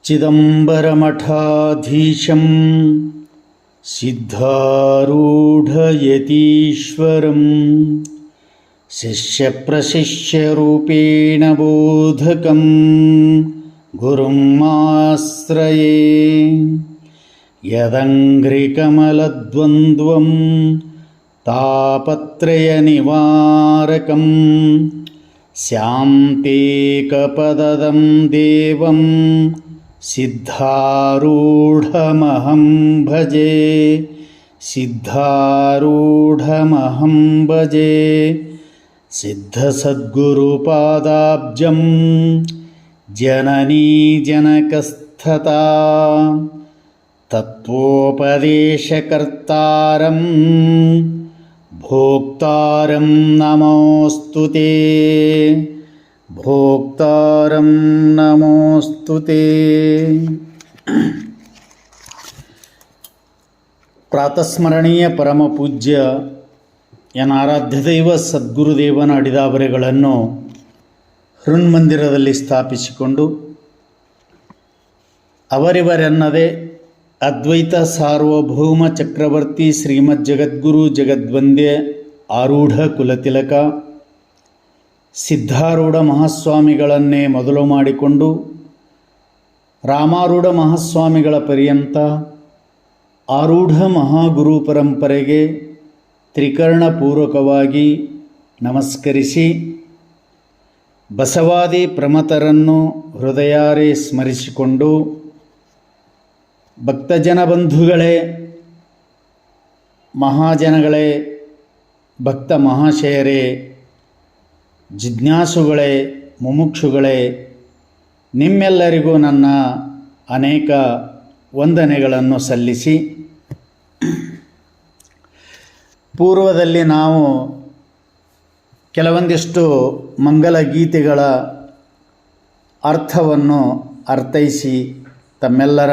ಚಿದಂಬರಮಠಾಧೀಶಂ ಸಿದ್ಧಾರೂಢಯತೀಶ್ವರಂ ಶಿಷ್ಯಪ್ರಶಿಷ್ಯರೂಪೇಣ ಬೋಧಕಂ ಗುರುಂ ಆಶ್ರಯೇ ಯದಂಘ್ರಿಕಮಲದ್ವಂದ್ವಂ ತಾಪತ್ರಯನಿವಾರಕಂ ಶಾಂತೇಕಪದದಂ ದೇವಂ ಸಿದ್ಧಾರೂಢಮಹಂ ಭಜೆ ಸಿದ್ಧಾರೂಢಮಹಂ ಭಜೆ ಸಿದ್ಧಸದ್ಗುರುಪಾದಾಬ್ಜಂ ಜನನೀ ಜನಕಸ್ಥತಾ ತತ್ವೋಪದೇಶಕರ್ತಾರಂ ಭೋಕ್ತಾರಂ ನಮೋಸ್ತುತೇ ಭೋಕ್ತಾರಂ ನಮೋಸ್ತುತೇ. ಪ್ರಾತಸ್ಮರಣೀಯ ಪರಮಪೂಜ್ಯ ಆರಾಧ್ಯ ದೈವ ಸದ್ಗುರುದೇವನ ಅಡಿದಾಬರೆಗಳನ್ನು ಹೃನ್ಮಂದಿರದಲ್ಲಿ ಸ್ಥಾಪಿಸಿಕೊಂಡು ಅವರಿವರೆನ್ನದೇ ಅದ್ವೈತ ಸಾರ್ವಭೌಮ ಚಕ್ರವರ್ತಿ ಶ್ರೀಮದ್ ಜಗದ್ಗುರು ಜಗದ್ವಂದ್ಯ ಆರೂಢ ಕುಲತಿಲಕ ಸಿದ್ಧಾರೂಢ ಮಹಾಸ್ವಾಮಿಗಳನ್ನೇ ಮೊದಲು ಮಾಡಿಕೊಂಡು ರಾಮಾರೂಢ ಮಹಾಸ್ವಾಮಿಗಳ ಪರ್ಯಂತ ಆರೂಢ ಮಹಾಗುರು ಪರಂಪರೆಗೆ ತ್ರಿಕರಣಪೂರ್ವಕವಾಗಿ ನಮಸ್ಕರಿಸಿ ಬಸವಾದಿ ಪ್ರಮತರನ್ನು ಹೃದಯಾರೆ ಸ್ಮರಿಸಿಕೊಂಡು ಭಕ್ತಜನ ಬಂಧುಗಳೇ, ಮಹಾಜನಗಳೇ, ಭಕ್ತ ಮಹಾಶಯರೇ, ಜಿಜ್ಞಾಸುಗಳೇ, ಮುಮುಕ್ಷುಗಳೇ, ನಿಮ್ಮೆಲ್ಲರಿಗೂ ನನ್ನ ಅನೇಕ ವಂದನೆಗಳನ್ನು ಸಲ್ಲಿಸಿ, ಪೂರ್ವದಲ್ಲಿ ನಾವು ಕೆಲವೊಂದಿಷ್ಟು ಮಂಗಲ ಗೀತೆಗಳ ಅರ್ಥವನ್ನು ಅರ್ಥೈಸಿ ತಮ್ಮೆಲ್ಲರ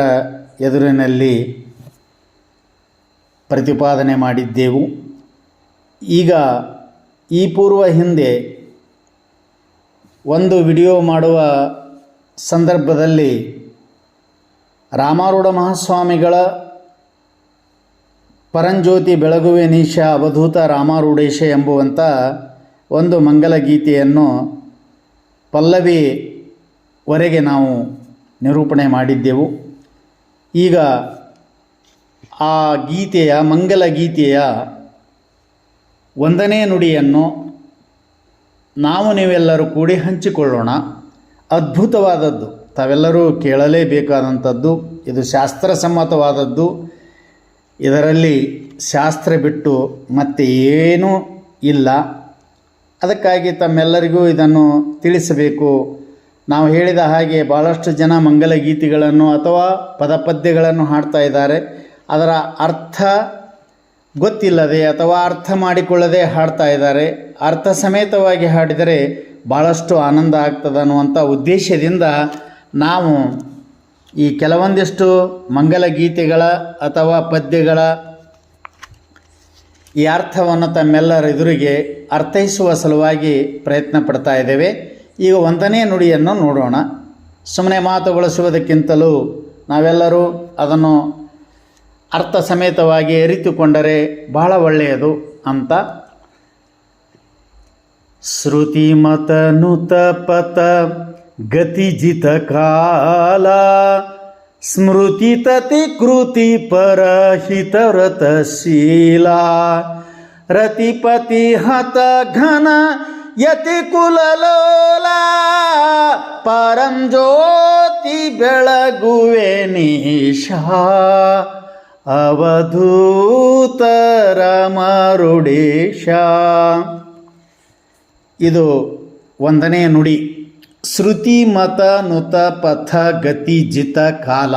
ಎದುರಿನಲ್ಲಿ ಪ್ರತಿಪಾದನೆ ಮಾಡಿದ್ದೆವು. ಈಗ ಈ ಪೂರ್ವ ಹಿಂದೆ ಒಂದು ವಿಡಿಯೋ ಮಾಡುವ ಸಂದರ್ಭದಲ್ಲಿ ರಾಮಾರೂಢ ಮಹಾಸ್ವಾಮಿಗಳ ಪರಂಜ್ಯೋತಿ ಬೆಳಗುವೆ ನೀಶ ಅವಧೂತ ರಾಮಾರೂಢೇಶ ಎಂಬುವಂಥ ಒಂದು ಮಂಗಲ ಗೀತೆಯನ್ನು ಪಲ್ಲವಿವರೆಗೆ ನಾವು ನಿರೂಪಣೆ ಮಾಡಿದ್ದೆವು. ಈಗ ಆ ಗೀತೆಯ ಮಂಗಲ ಗೀತೆಯ ಒಂದನೇ ನುಡಿಯನ್ನು ನಾವು ನೀವೆಲ್ಲರೂ ಕೂಡಿ ಹಂಚಿಕೊಳ್ಳೋಣ. ಅದ್ಭುತವಾದದ್ದು, ತಾವೆಲ್ಲರೂ ಕೇಳಲೇಬೇಕಾದಂಥದ್ದು. ಇದು ಶಾಸ್ತ್ರಸಮ್ಮತವಾದದ್ದು. ಇದರಲ್ಲಿ ಶಾಸ್ತ್ರ ಬಿಟ್ಟು ಮತ್ತೆ ಏನೂ ಇಲ್ಲ. ಅದಕ್ಕಾಗಿ ತಮ್ಮೆಲ್ಲರಿಗೂ ಇದನ್ನು ತಿಳಿಸಬೇಕು. ನಾವು ಹೇಳಿದ ಹಾಗೆ ಭಾಳಷ್ಟು ಜನ ಮಂಗಲ ಗೀತೆಗಳನ್ನು ಅಥವಾ ಪದಪದ್ಯಗಳನ್ನು ಹಾಡ್ತಾ ಇದ್ದಾರೆ. ಅದರ ಅರ್ಥ ಗೊತ್ತಿಲ್ಲದೆ ಅಥವಾ ಅರ್ಥ ಮಾಡಿಕೊಳ್ಳದೆ ಹಾಡ್ತಾ ಇದ್ದಾರೆ. ಅರ್ಥ ಸಮೇತವಾಗಿ ಹಾಡಿದರೆ ಭಾಳಷ್ಟು ಆನಂದ ಆಗ್ತದೆ ಅನ್ನುವಂಥ ಉದ್ದೇಶದಿಂದ ನಾವು ಈ ಕೆಲವೊಂದಿಷ್ಟು ಮಂಗಲ ಗೀತೆಗಳ ಅಥವಾ ಪದ್ಯಗಳ ಈ ಅರ್ಥವನ್ನು ತಮ್ಮೆಲ್ಲರ ಎದುರಿಗೆ ಅರ್ಥೈಸುವ ಸಲುವಾಗಿ ಪ್ರಯತ್ನ ಪಡ್ತಾ ಇದ್ದೇವೆ. ಈಗ ಒಂದನೇ ನುಡಿಯನ್ನು ನೋಡೋಣ. ಸುಮ್ಮನೆ ಮಾತುಗೊಳಿಸುವುದಕ್ಕಿಂತಲೂ ನಾವೆಲ್ಲರೂ ಅದನ್ನು ಅರ್ಥ ಸಮೇತವಾಗಿ ಅರಿತುಕೊಂಡರೆ ಬಹಳ ಒಳ್ಳೆಯದು ಅಂತ. ಶ್ರುತಿಮತ ನುತ ಪತ ಗತಿಜಿತ ಕಾಲ ಸ್ಮೃತಿ ತತಿ ಕೃತಿ ಪರಹಿತ ವ್ರತಶೀಲ ರತಿಪತಿ ಹತ ಘನ ಯತಿ ಕುಲಲೋಲ ಪರಂಜ್ಯೋತಿ ಬೆಳಗುವೆ ನೀಶಾ ಅವಧೂತ ರಾಮಾರೂಢೇಶ. ಇದು ಒಂದನೇ ನುಡಿ. ಶ್ರುತಿ ಮತ ನುತ ಪಥ ಗತಿ ಜಿತ ಕಾಲ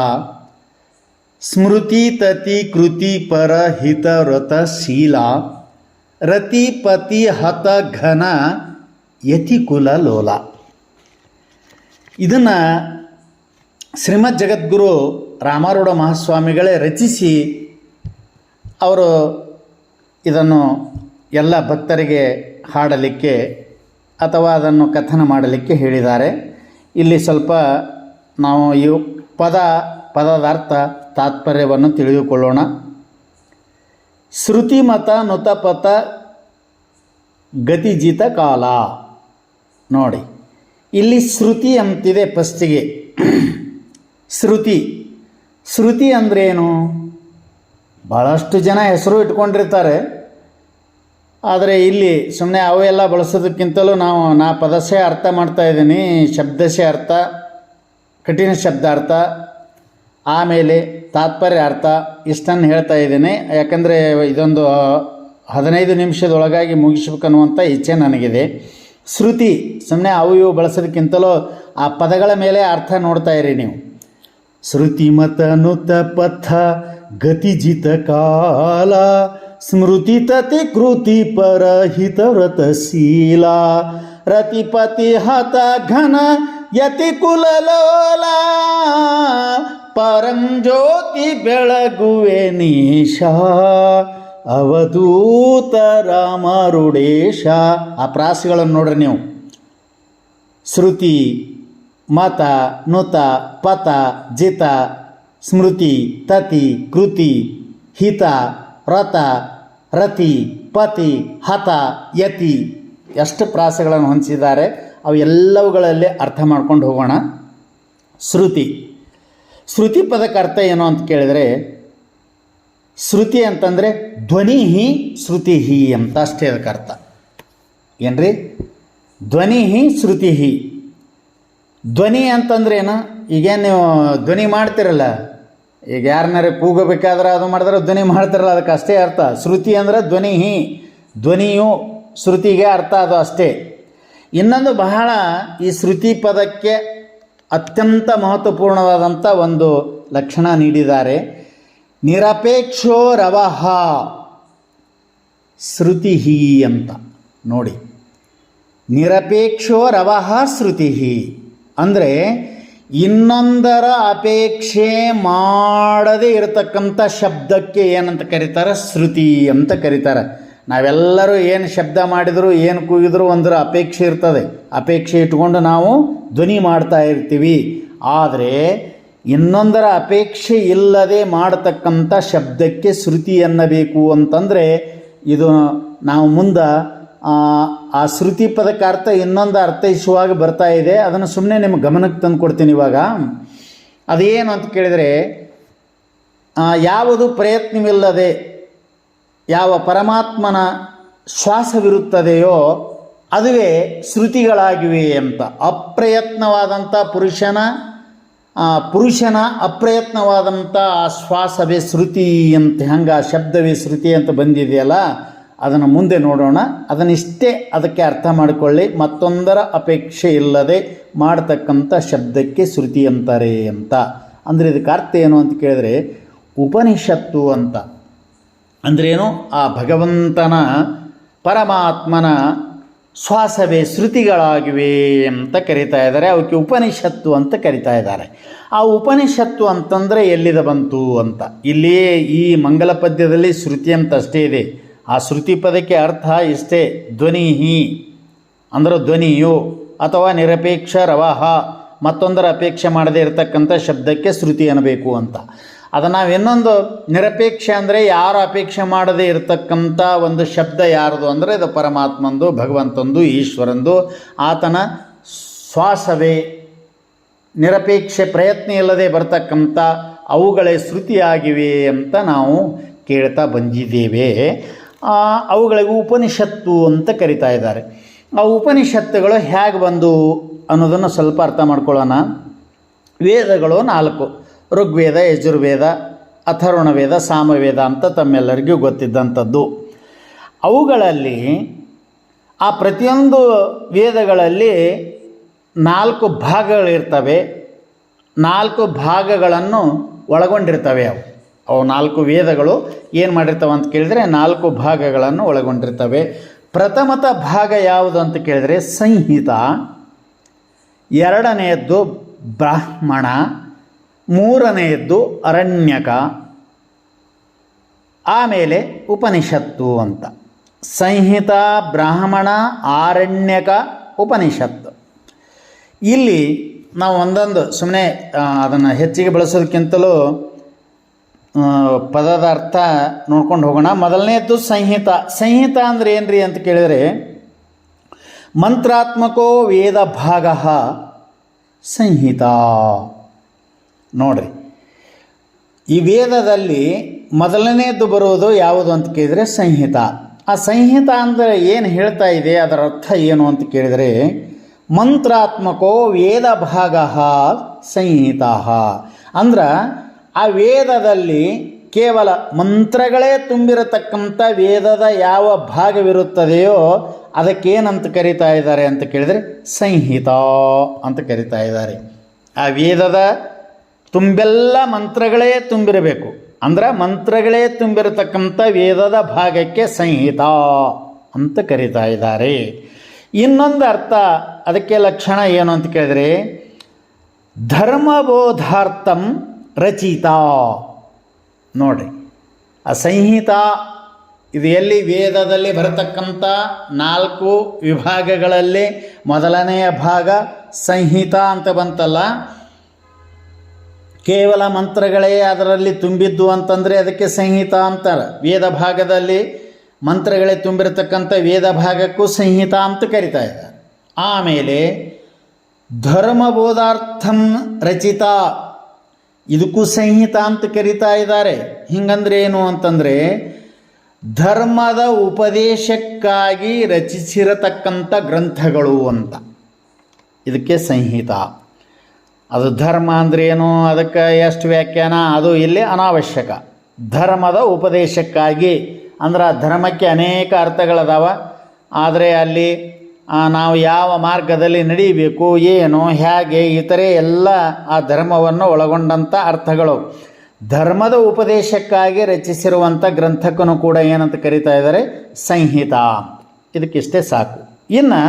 ಸ್ಮೃತಿ ತತಿ ಕೃತಿ ಪರ ಹಿತ ವ್ರತ ಶೀಲ ರತಿಪತಿ ಹತ ಘನ ಯತಿಕುಲ ಲೋಲ. ಇದನ್ನು ಶ್ರೀಮದ್ ಜಗದ್ಗುರು ರಾಮಾರೂಢ ಮಹಾಸ್ವಾಮಿಗಳೇ ರಚಿಸಿ ಅವರು ಇದನ್ನು ಎಲ್ಲ ಭಕ್ತರಿಗೆ ಹಾಡಲಿಕ್ಕೆ ಅಥವಾ ಅದನ್ನು ಕಥನ ಮಾಡಲಿಕ್ಕೆ ಹೇಳಿದ್ದಾರೆ. ಇಲ್ಲಿ ಸ್ವಲ್ಪ ನಾವು ಪದದ ಅರ್ಥ ತಾತ್ಪರ್ಯವನ್ನು ತಿಳಿದುಕೊಳ್ಳೋಣ. ಶ್ರುತಿ ಮತ ನುತ ಪಥ ಗತಿಜಿತ ಕಾಲ. ನೋಡಿ, ಇಲ್ಲಿ ಶ್ರುತಿ ಅಂತಿದೆ ಫಸ್ಟಿಗೆ. ಶ್ರುತಿ ಅಂದ್ರೇನು? ಭಾಳಷ್ಟು ಜನ ಹೆಸರು ಇಟ್ಕೊಂಡಿರ್ತಾರೆ. ಆದರೆ ಇಲ್ಲಿ ಸುಮ್ಮನೆ ಅವೆಲ್ಲ ಬಳಸೋದಕ್ಕಿಂತಲೂ ನಾ ಪದಶಃ ಅರ್ಥ ಮಾಡ್ತಾ ಇದ್ದೀನಿ. ಶಬ್ದಶಃ ಅರ್ಥ, ಕಠಿಣ ಶಬ್ದಾರ್ಥ, ಆಮೇಲೆ ತಾತ್ಪರ್ಯ ಅರ್ಥ, ಇಷ್ಟನ್ನು ಹೇಳ್ತಾ ಇದ್ದೀನಿ. ಯಾಕಂದರೆ ಇದೊಂದು 15 ನಿಮಿಷದೊಳಗಾಗಿ ಮುಗಿಸ್ಬೇಕನ್ನುವಂಥ ಇಚ್ಛೆ ನನಗಿದೆ. ಶ್ರುತಿ ಸುಮ್ಮನೆ ಇವು ಬಳಸೋದಕ್ಕಿಂತಲೂ ಆ ಪದಗಳ ಮೇಲೆ ಅರ್ಥ ನೋಡ್ತಾ ಇರಿ ನೀವು. ಶ್ರುತಿ ಮತ ನುತ ಪಥ ಗತಿಜಿತ ಕಾಲ ಸ್ಮೃತಿ ತತಿ ಕೃತಿ ಪರಹಿತ ವ್ರತಶೀಲ ರತಿಪತಿ ಹತ ಘನ ಯತಿ ಕುಲಲೋಲ ಪರಂಜ್ಯೋತಿ ಬೆಳಗುವೆ ನೀಶಾ ಅವಧೂತ ರಾಮರುಡೇಶ. ಆ ಪ್ರಾಸಗಳನ್ನು ನೋಡ್ರಿ ನೀವು. ಶ್ರುತಿ ಮತ ನುತ ಪಥ ಜಿತ ಸ್ಮೃತಿ ತತಿ ಕೃತಿ ಹಿತ ರಥ ರತಿ ಪತಿ ಹತ ಯತಿ, ಎಷ್ಟು ಪ್ರಾಸಗಳನ್ನು ಹೊಂದಿಸಿದ್ದಾರೆ. ಅವು ಎಲ್ಲವುಗಳಲ್ಲಿ ಅರ್ಥ ಮಾಡ್ಕೊಂಡು ಹೋಗೋಣ. ಶ್ರುತಿ ಪದಕ್ಕೆ ಅರ್ಥ ಏನು ಅಂತ ಕೇಳಿದರೆ, ಶ್ರುತಿ ಅಂತಂದರೆ ಧ್ವನಿ ಶ್ರುತಿ ಅಂತ ಅಷ್ಟೇ ಅದಕ್ಕೆ ಅರ್ಥ. ಏನ್ರಿ? ಧ್ವನಿ ಶ್ರುತಿ. ಧ್ವನಿ ಅಂತಂದ್ರೇನು? ಈಗೇನು ನೀವು ಧ್ವನಿ ಮಾಡ್ತಿರಲ್ಲ, ಈಗ ಯಾರನ್ನಾರು ಕೂಗಬೇಕಾದ್ರೆ ಅದು ಮಾಡಿದ್ರೆ ಧ್ವನಿ ಮಾಡ್ತಿರಲ್ಲ, ಅದಕ್ಕೆ ಅಷ್ಟೇ ಅರ್ಥ. ಶ್ರುತಿ ಅಂದರೆ ಧ್ವನಿಯು ಶ್ರುತಿಗೆ ಅರ್ಥ, ಅದು ಅಷ್ಟೇ. ಇನ್ನೊಂದು ಬಹಳ ಈ ಶ್ರುತಿ ಪದಕ್ಕೆ ಅತ್ಯಂತ ಮಹತ್ವಪೂರ್ಣವಾದಂಥ ಒಂದು ಲಕ್ಷಣ ನೀಡಿದ್ದಾರೆ. ನಿರಪೇಕ್ಷೋ ರವಃ ಶ್ರುತಿ ಅಂತ. ನೋಡಿ, ನಿರಪೇಕ್ಷೋ ರವಃ ಶ್ರುತಿ ಅಂದರೆ ಇನ್ನೊಂದರ ಅಪೇಕ್ಷೆ ಮಾಡದೇ ಇರತಕ್ಕಂಥ ಶಬ್ದಕ್ಕೆ ಏನಂತ ಕರೀತಾರೆ? ಶ್ರುತಿ ಅಂತ ಕರೀತಾರೆ. ನಾವೆಲ್ಲರೂ ಏನು ಶಬ್ದ ಮಾಡಿದರೂ ಏನು ಕೂಗಿದ್ರು ಒಂದರ ಅಪೇಕ್ಷೆ ಇರ್ತದೆ. ಅಪೇಕ್ಷೆ ಇಟ್ಕೊಂಡು ನಾವು ಧ್ವನಿ ಮಾಡ್ತಾ ಇರ್ತೀವಿ. ಆದರೆ ಇನ್ನೊಂದರ ಅಪೇಕ್ಷೆ ಇಲ್ಲದೆ ಮಾಡತಕ್ಕಂಥ ಶಬ್ದಕ್ಕೆ ಶ್ರುತಿ ಅನ್ನಬೇಕು ಅಂತಂದರೆ, ಇದು ನಾವು ಮುಂದೆ ಆ ಶ್ರುತಿ ಪದಕ್ಕೆ ಅರ್ಥ ಇನ್ನೊಂದು ಅರ್ಥೈಸುವಾಗ ಬರ್ತಾ ಇದೆ. ಅದನ್ನು ಸುಮ್ಮನೆ ನಿಮ್ಗೆ ಗಮನಕ್ಕೆ ತಂದು ಕೊಡ್ತೀನಿ ಇವಾಗ. ಅದೇನು ಅಂತ ಕೇಳಿದರೆ, ಯಾವುದು ಪ್ರಯತ್ನವಿಲ್ಲದೆ ಯಾವ ಪರಮಾತ್ಮನ ಶ್ವಾಸವಿರುತ್ತದೆಯೋ ಅದುವೇ ಶ್ರುತಿಗಳಾಗಿವೆ ಅಂತ. ಅಪ್ರಯತ್ನವಾದಂಥ ಪುರುಷನ ಅಪ್ರಯತ್ನವಾದಂಥ ಆ ಶ್ವಾಸವೇ ಶ್ರುತಿ ಅಂತ, ಹಂಗೆ ಆ ಶಬ್ದವೇ ಶ್ರುತಿ ಅಂತ ಬಂದಿದೆಯಲ್ಲ, ಅದನ್ನು ಮುಂದೆ ನೋಡೋಣ. ಅದನ್ನಿಷ್ಟೇ ಅದಕ್ಕೆ ಅರ್ಥ ಮಾಡಿಕೊಳ್ಳಿ. ಮತ್ತೊಂದರ ಅಪೇಕ್ಷೆ ಇಲ್ಲದೆ ಮಾಡತಕ್ಕಂಥ ಶಬ್ದಕ್ಕೆ ಶ್ರುತಿ ಅಂತಾರೆ ಅಂತ. ಅಂದರೆ ಇದಕ್ಕೆ ಅರ್ಥ ಏನು ಅಂತ ಕೇಳಿದರೆ, ಉಪನಿಷತ್ತು ಅಂತ ಅಂದ್ರೇನು? ಆ ಭಗವಂತನ ಪರಮಾತ್ಮನ ಶ್ವಾಸವೇ ಶ್ರುತಿಗಳಾಗಿವೆ ಅಂತ ಕರೀತಾ ಇದ್ದಾರೆ. ಅವಕ್ಕೆ ಉಪನಿಷತ್ತು ಅಂತ ಕರೀತಾ ಇದ್ದಾರೆ. ಆ ಉಪನಿಷತ್ತು ಅಂತಂದರೆ ಎಲ್ಲಿದ ಬಂತು ಅಂತ. ಇಲ್ಲಿಯೇ ಈ ಮಂಗಲ ಪದ್ಯದಲ್ಲಿ ಶ್ರುತಿ ಅಂತ ಅಷ್ಟೇ ಇದೆ. ಆ ಶ್ರುತಿ ಪದಕ್ಕೆ ಅರ್ಥ ಇಷ್ಟೇ, ಧ್ವನಿ ಅಂದರೆ ಧ್ವನಿಯು, ಅಥವಾ ನಿರಪೇಕ್ಷ ರವಃ, ಮತ್ತೊಂದರ ಅಪೇಕ್ಷೆ ಮಾಡದೇ ಇರತಕ್ಕಂಥ ಶಬ್ದಕ್ಕೆ ಶ್ರುತಿ ಅನ್ನಬೇಕು ಅಂತ. ಅದು ನಾವು ಇನ್ನೊಂದು ನಿರಪೇಕ್ಷ ಅಂದರೆ ಯಾರು ಅಪೇಕ್ಷೆ ಮಾಡದೇ ಇರತಕ್ಕಂಥ ಒಂದು ಶಬ್ದ ಯಾರ್ದು ಅಂದರೆ ಇದು ಪರಮಾತ್ಮಂದು, ಭಗವಂತಂದು, ಈಶ್ವರಂದು. ಆತನ ಶ್ವಾಸವೇ ನಿರಪೇಕ್ಷೆ ಪ್ರಯತ್ನ ಇಲ್ಲದೆ ಬರ್ತಕ್ಕಂಥ ಅವುಗಳೇ ಶ್ರುತಿಯಾಗಿವೆ ಅಂತ ನಾವು ಕೇಳ್ತಾ ಬಂದಿದ್ದೇವೆ. ಅವುಗಳಿಗೆ ಉಪನಿಷತ್ತು ಅಂತ ಕರಿತಾ ಇದ್ದಾರೆ. ಆ ಉಪನಿಷತ್ತುಗಳು ಹೇಗೆ ಬಂದು ಅನ್ನೋದನ್ನು ಸ್ವಲ್ಪ ಅರ್ಥ ಮಾಡ್ಕೊಳ್ಳೋಣ. ವೇದಗಳು 4: ಋಗ್ವೇದ, ಯಜುರ್ವೇದ, ಅಥರ್ವಣ ವೇದ, ಸಾಮವೇದ ಅಂತ ತಮ್ಮೆಲ್ಲರಿಗೂ ಗೊತ್ತಿದ್ದಂಥದ್ದು. ಅವುಗಳಲ್ಲಿ ಆ ಪ್ರತಿಯೊಂದು ವೇದಗಳಲ್ಲಿ 4 ಭಾಗಗಳಿರ್ತವೆ. 4 ಭಾಗಗಳನ್ನು ಒಳಗೊಂಡಿರ್ತವೆ. ಅವು 4 ವೇದಗಳು ಏನು ಮಾಡಿರ್ತವೆ ಅಂತ ಕೇಳಿದರೆ 4 ಭಾಗಗಳನ್ನು ಒಳಗೊಂಡಿರ್ತವೆ. ಪ್ರಥಮತ ಭಾಗ ಯಾವುದು ಅಂತ ಕೇಳಿದರೆ ಸಂಹಿತ, ಎರಡನೆಯದ್ದು ಬ್ರಾಹ್ಮಣ, ಮೂರನೆಯದ್ದು ಅರಣ್ಯಕ, ಆಮೇಲೆ ಉಪನಿಷತ್ತು ಅಂತ. ಸಂಹಿತ, ಬ್ರಾಹ್ಮಣ, ಆರಣ್ಯಕ, ಉಪನಿಷತ್ತು. ಇಲ್ಲಿ ನಾವು ಒಂದೊಂದು ಸುಮ್ಮನೆ ಅದನ್ನು ಹೆಚ್ಚಿಗೆ ಬಳಸೋದಕ್ಕಿಂತಲೂ ಪದದ ಅರ್ಥ ನೋಡ್ಕೊಂಡು ಹೋಗೋಣ. ಮೊದಲನೇದ್ದು ಸಂಹಿತ. ಸಂಹಿತ ಅಂದರೆ ಏನು ರೀ ಅಂತ ಕೇಳಿದರೆ, ಮಂತ್ರಾತ್ಮಕೋ ವೇದ ಭಾಗ ಸಂಹಿತ. ನೋಡ್ರಿ, ಈ ವೇದದಲ್ಲಿ ಮೊದಲನೇದ್ದು ಬರುವುದು ಯಾವುದು ಅಂತ ಕೇಳಿದರೆ ಸಂಹಿತ. ಆ ಸಂಹಿತ ಅಂದರೆ ಏನು ಹೇಳ್ತಾ ಇದೆ, ಅದರ ಅರ್ಥ ಏನು ಅಂತ ಕೇಳಿದರೆ, ಮಂತ್ರಾತ್ಮಕೋ ವೇದ ಭಾಗ ಸಂಹಿತ. ಅಂದ್ರೆ ಆ ವೇದದಲ್ಲಿ ಕೇವಲ ಮಂತ್ರಗಳೇ ತುಂಬಿರತಕ್ಕಂಥ ವೇದದ ಯಾವ ಭಾಗವಿರುತ್ತದೆಯೋ ಅದಕ್ಕೇನಂತ ಕರೀತಾ ಇದ್ದಾರೆ ಅಂತ ಕೇಳಿದರೆ ಸಂಹಿತ ಅಂತ ಕರೀತಾ ಇದ್ದಾರೆ. ಆ ವೇದದ ತುಂಬೆಲ್ಲ ಮಂತ್ರಗಳೇ ತುಂಬಿರಬೇಕು. ಅಂದ್ರೆ ಮಂತ್ರಗಳೇ ತುಂಬಿರತಕ್ಕಂಥ ವೇದದ ಭಾಗಕ್ಕೆ ಸಂಹಿತ ಅಂತ ಕರೀತಾ ಇದ್ದಾರೆ. ಇನ್ನೊಂದು ಅರ್ಥ, ಅದಕ್ಕೆ ಲಕ್ಷಣ ಏನು ಅಂತ ಕೇಳಿದರೆ, ಧರ್ಮಬೋಧಾರ್ಥಂ ರಚಿತ. ನೋಡ್ರಿ, ಆ ಸಂಹಿತ ಇದು ಎಲ್ಲಿ ವೇದದಲ್ಲಿ ಬರತಕ್ಕಂಥ 4 ವಿಭಾಗಗಳಲ್ಲಿ ಮೊದಲನೆಯ ಭಾಗ ಸಂಹಿತ ಅಂತ ಬಂತಲ್ಲ, ಕೇವಲ ಮಂತ್ರಗಳೇ ಅದರಲ್ಲಿ ತುಂಬಿದ್ದು ಅಂತಂದರೆ ಅದಕ್ಕೆ ಸಂಹಿತ ಅಂತಾರೆ. ವೇದ ಭಾಗದಲ್ಲಿ ಮಂತ್ರಗಳೇ ತುಂಬಿರತಕ್ಕಂಥ ವೇದ ಭಾಗಕ್ಕೂ ಸಂಹಿತ ಅಂತ ಕರಿತಾ ಇದ್ದಾರೆ. ಆಮೇಲೆ ಧರ್ಮಬೋಧಾರ್ಥಂ ರಚಿತ, ಇದಕ್ಕೂ ಸಂಹಿತ ಅಂತ ಕರಿತಾ ಇದ್ದಾರೆ. ಹಿಂಗಂದ್ರೆ ಏನು ಅಂತಂದರೆ, ಧರ್ಮದ ಉಪದೇಶಕ್ಕಾಗಿ ರಚಿಸಿರತಕ್ಕಂಥ ಗ್ರಂಥಗಳು ಅಂತ, ಇದಕ್ಕೆ ಸಂಹಿತ. ಅದು ಧರ್ಮ ಅಂದರೆ ಏನು, ಅದಕ್ಕೆ ಎಷ್ಟು ವ್ಯಾಖ್ಯಾನ, ಅದು ಇಲ್ಲಿ ಅನಾವಶ್ಯಕ. ಧರ್ಮದ ಉಪದೇಶಕ್ಕಾಗಿ ಅಂದ್ರೆ ಧರ್ಮಕ್ಕೆ ಅನೇಕ ಅರ್ಥಗಳದಾವ. ಆದರೆ ಅಲ್ಲಿ ನಾವು ಯಾವ ಮಾರ್ಗದಲ್ಲಿ ನಡೀಬೇಕು, ಏನು, ಹೇಗೆ, ಇತರೆ ಎಲ್ಲ ಆ ಧರ್ಮವನ್ನು ಒಳಗೊಂಡಂಥ ಅರ್ಥಗಳು. ಧರ್ಮದ ಉಪದೇಶಕ್ಕಾಗಿ ರಚಿಸಿರುವಂಥ ಗ್ರಂಥಕ್ಕೂ ಕೂಡ ಏನಂತ ಕರೀತಾ ಇದ್ದಾರೆ, ಸಂಹಿತ. ಇದಕ್ಕಿಷ್ಟೇ ಸಾಕು. ಇನ್ನು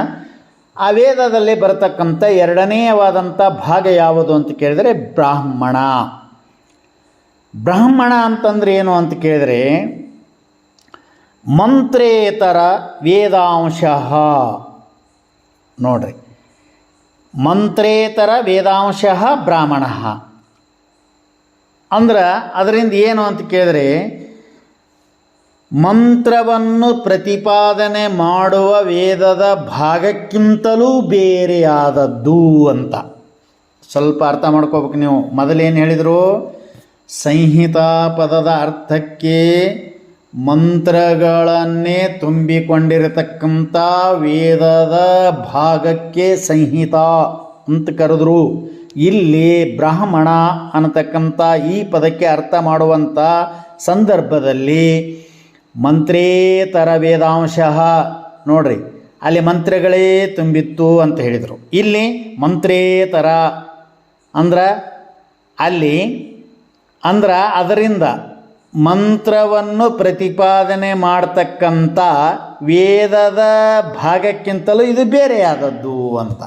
ಆ ವೇದದಲ್ಲಿ ಬರತಕ್ಕಂಥ ಎರಡನೆಯವಾದಂಥ ಭಾಗ ಯಾವುದು ಅಂತ ಕೇಳಿದರೆ ಬ್ರಾಹ್ಮಣ. ಬ್ರಾಹ್ಮಣ ಅಂತಂದ್ರೆ ಏನು ಅಂತ ಕೇಳಿದರೆ, ಮಂತ್ರೇತರ ವೇದಾಂಶ. ನೋಡ್ರಿ, ಮಂತ್ರೇತರ ವೇದಾಂಶ ಬ್ರಾಹ್ಮಣ ಅಂದ್ರೆ ಅದರಿಂದ ಏನು ಅಂತ ಕೇಳಿದರೆ, ಮಂತ್ರವನ್ನು ಪ್ರತಿಪಾದನೆ ಮಾಡುವ ವೇದದ ಭಾಗಕ್ಕಿಂತಲೂ ಬೇರೆಯಾದದ್ದು ಅಂತ. ಸ್ವಲ್ಪ ಅರ್ಥ ಮಾಡ್ಕೋಬೇಕು ನೀವು. ಮೊದಲೇನು ಹೇಳಿದರು, ಸಂಹಿತಾ ಪದದ ಅರ್ಥಕ್ಕೆ ಮಂತ್ರಗಳನ್ನೇ ತುಂಬಿಕೊಂಡಿರತಕ್ಕಂಥ ವೇದದ ಭಾಗಕ್ಕೆ ಸಂಹಿತ ಅಂತ ಕರೆದ್ರು. ಇಲ್ಲಿ ಬ್ರಾಹ್ಮಣ ಅನ್ನತಕ್ಕಂಥ ಈ ಪದಕ್ಕೆ ಅರ್ಥ ಮಾಡುವಂಥ ಸಂದರ್ಭದಲ್ಲಿ ಮಂತ್ರೇತರ ವೇದಾಂಶ, ನೋಡ್ರಿ, ಅಲ್ಲಿ ಮಂತ್ರಗಳೇ ತುಂಬಿತ್ತು ಅಂತ ಹೇಳಿದರು. ಇಲ್ಲಿ ಮಂತ್ರೇತರ ಅಂದ್ರೆ ಅಲ್ಲಿ ಅದರಿಂದ ಮಂತ್ರವನ್ನು ಪ್ರತಿಪಾದನೆ ಮಾಡ್ತಕ್ಕಂಥ ವೇದದ ಭಾಗಕ್ಕಿಂತಲೂ ಇದು ಬೇರೆಯಾದದ್ದು ಅಂತ.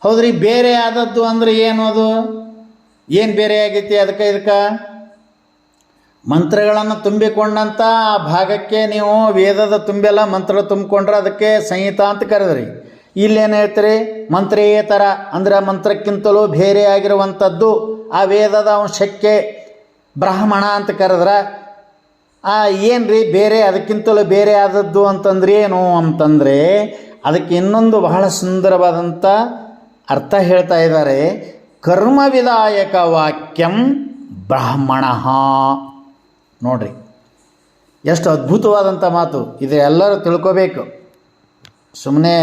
ಹೌದ್ರಿ, ಬೇರೆಯಾದದ್ದು ಅಂದರೆ ಏನು, ಅದು ಏನು ಬೇರೆ ಆಗೈತಿ, ಇದಕ್ಕೆ ಮಂತ್ರಗಳನ್ನು ತುಂಬಿಕೊಂಡಂಥ ಆ ಭಾಗಕ್ಕೆ ನೀವು ವೇದದ ತುಂಬೆಲ್ಲ ಮಂತ್ರ ತುಂಬಿಕೊಂಡ್ರೆ ಅದಕ್ಕೆ ಸಂಹಿತ ಅಂತ ಕರೆದ್ರಿ. ಇಲ್ಲೇನು ಹೇಳ್ತೀರಿ, ಮಂತ್ರೇತರ ಅಂದರೆ ಮಂತ್ರಕ್ಕಿಂತಲೂ ಬೇರೆ ಆಗಿರುವಂಥದ್ದು ಆ ವೇದದ ಅಂಶಕ್ಕೆ ಬ್ರಾಹ್ಮಣ ಅಂತ ಕರೆದ್ರೆ ಏನು ರೀ ಬೇರೆ, ಅದಕ್ಕಿಂತಲೂ ಬೇರೆ ಆದದ್ದು ಅಂತಂದ್ರೆ ಏನು ಅಂತಂದರೆ, ಅದಕ್ಕೆ ಇನ್ನೊಂದು ಬಹಳ ಸುಂದರವಾದಂಥ ಅರ್ಥ ಹೇಳ್ತಾ ಇದ್ದಾರೆ. ಕರ್ಮವಿದಾಯಕ ವಾಕ್ಯಂ ಬ್ರಾಹ್ಮಣ. ನೋಡ್ರಿ, ಎಷ್ಟು ಅದ್ಭುತವಾದಂಥ ಮಾತು. ಇದು ಎಲ್ಲರೂ ತಿಳ್ಕೋಬೇಕು. ಸುಮ್ಮನೆ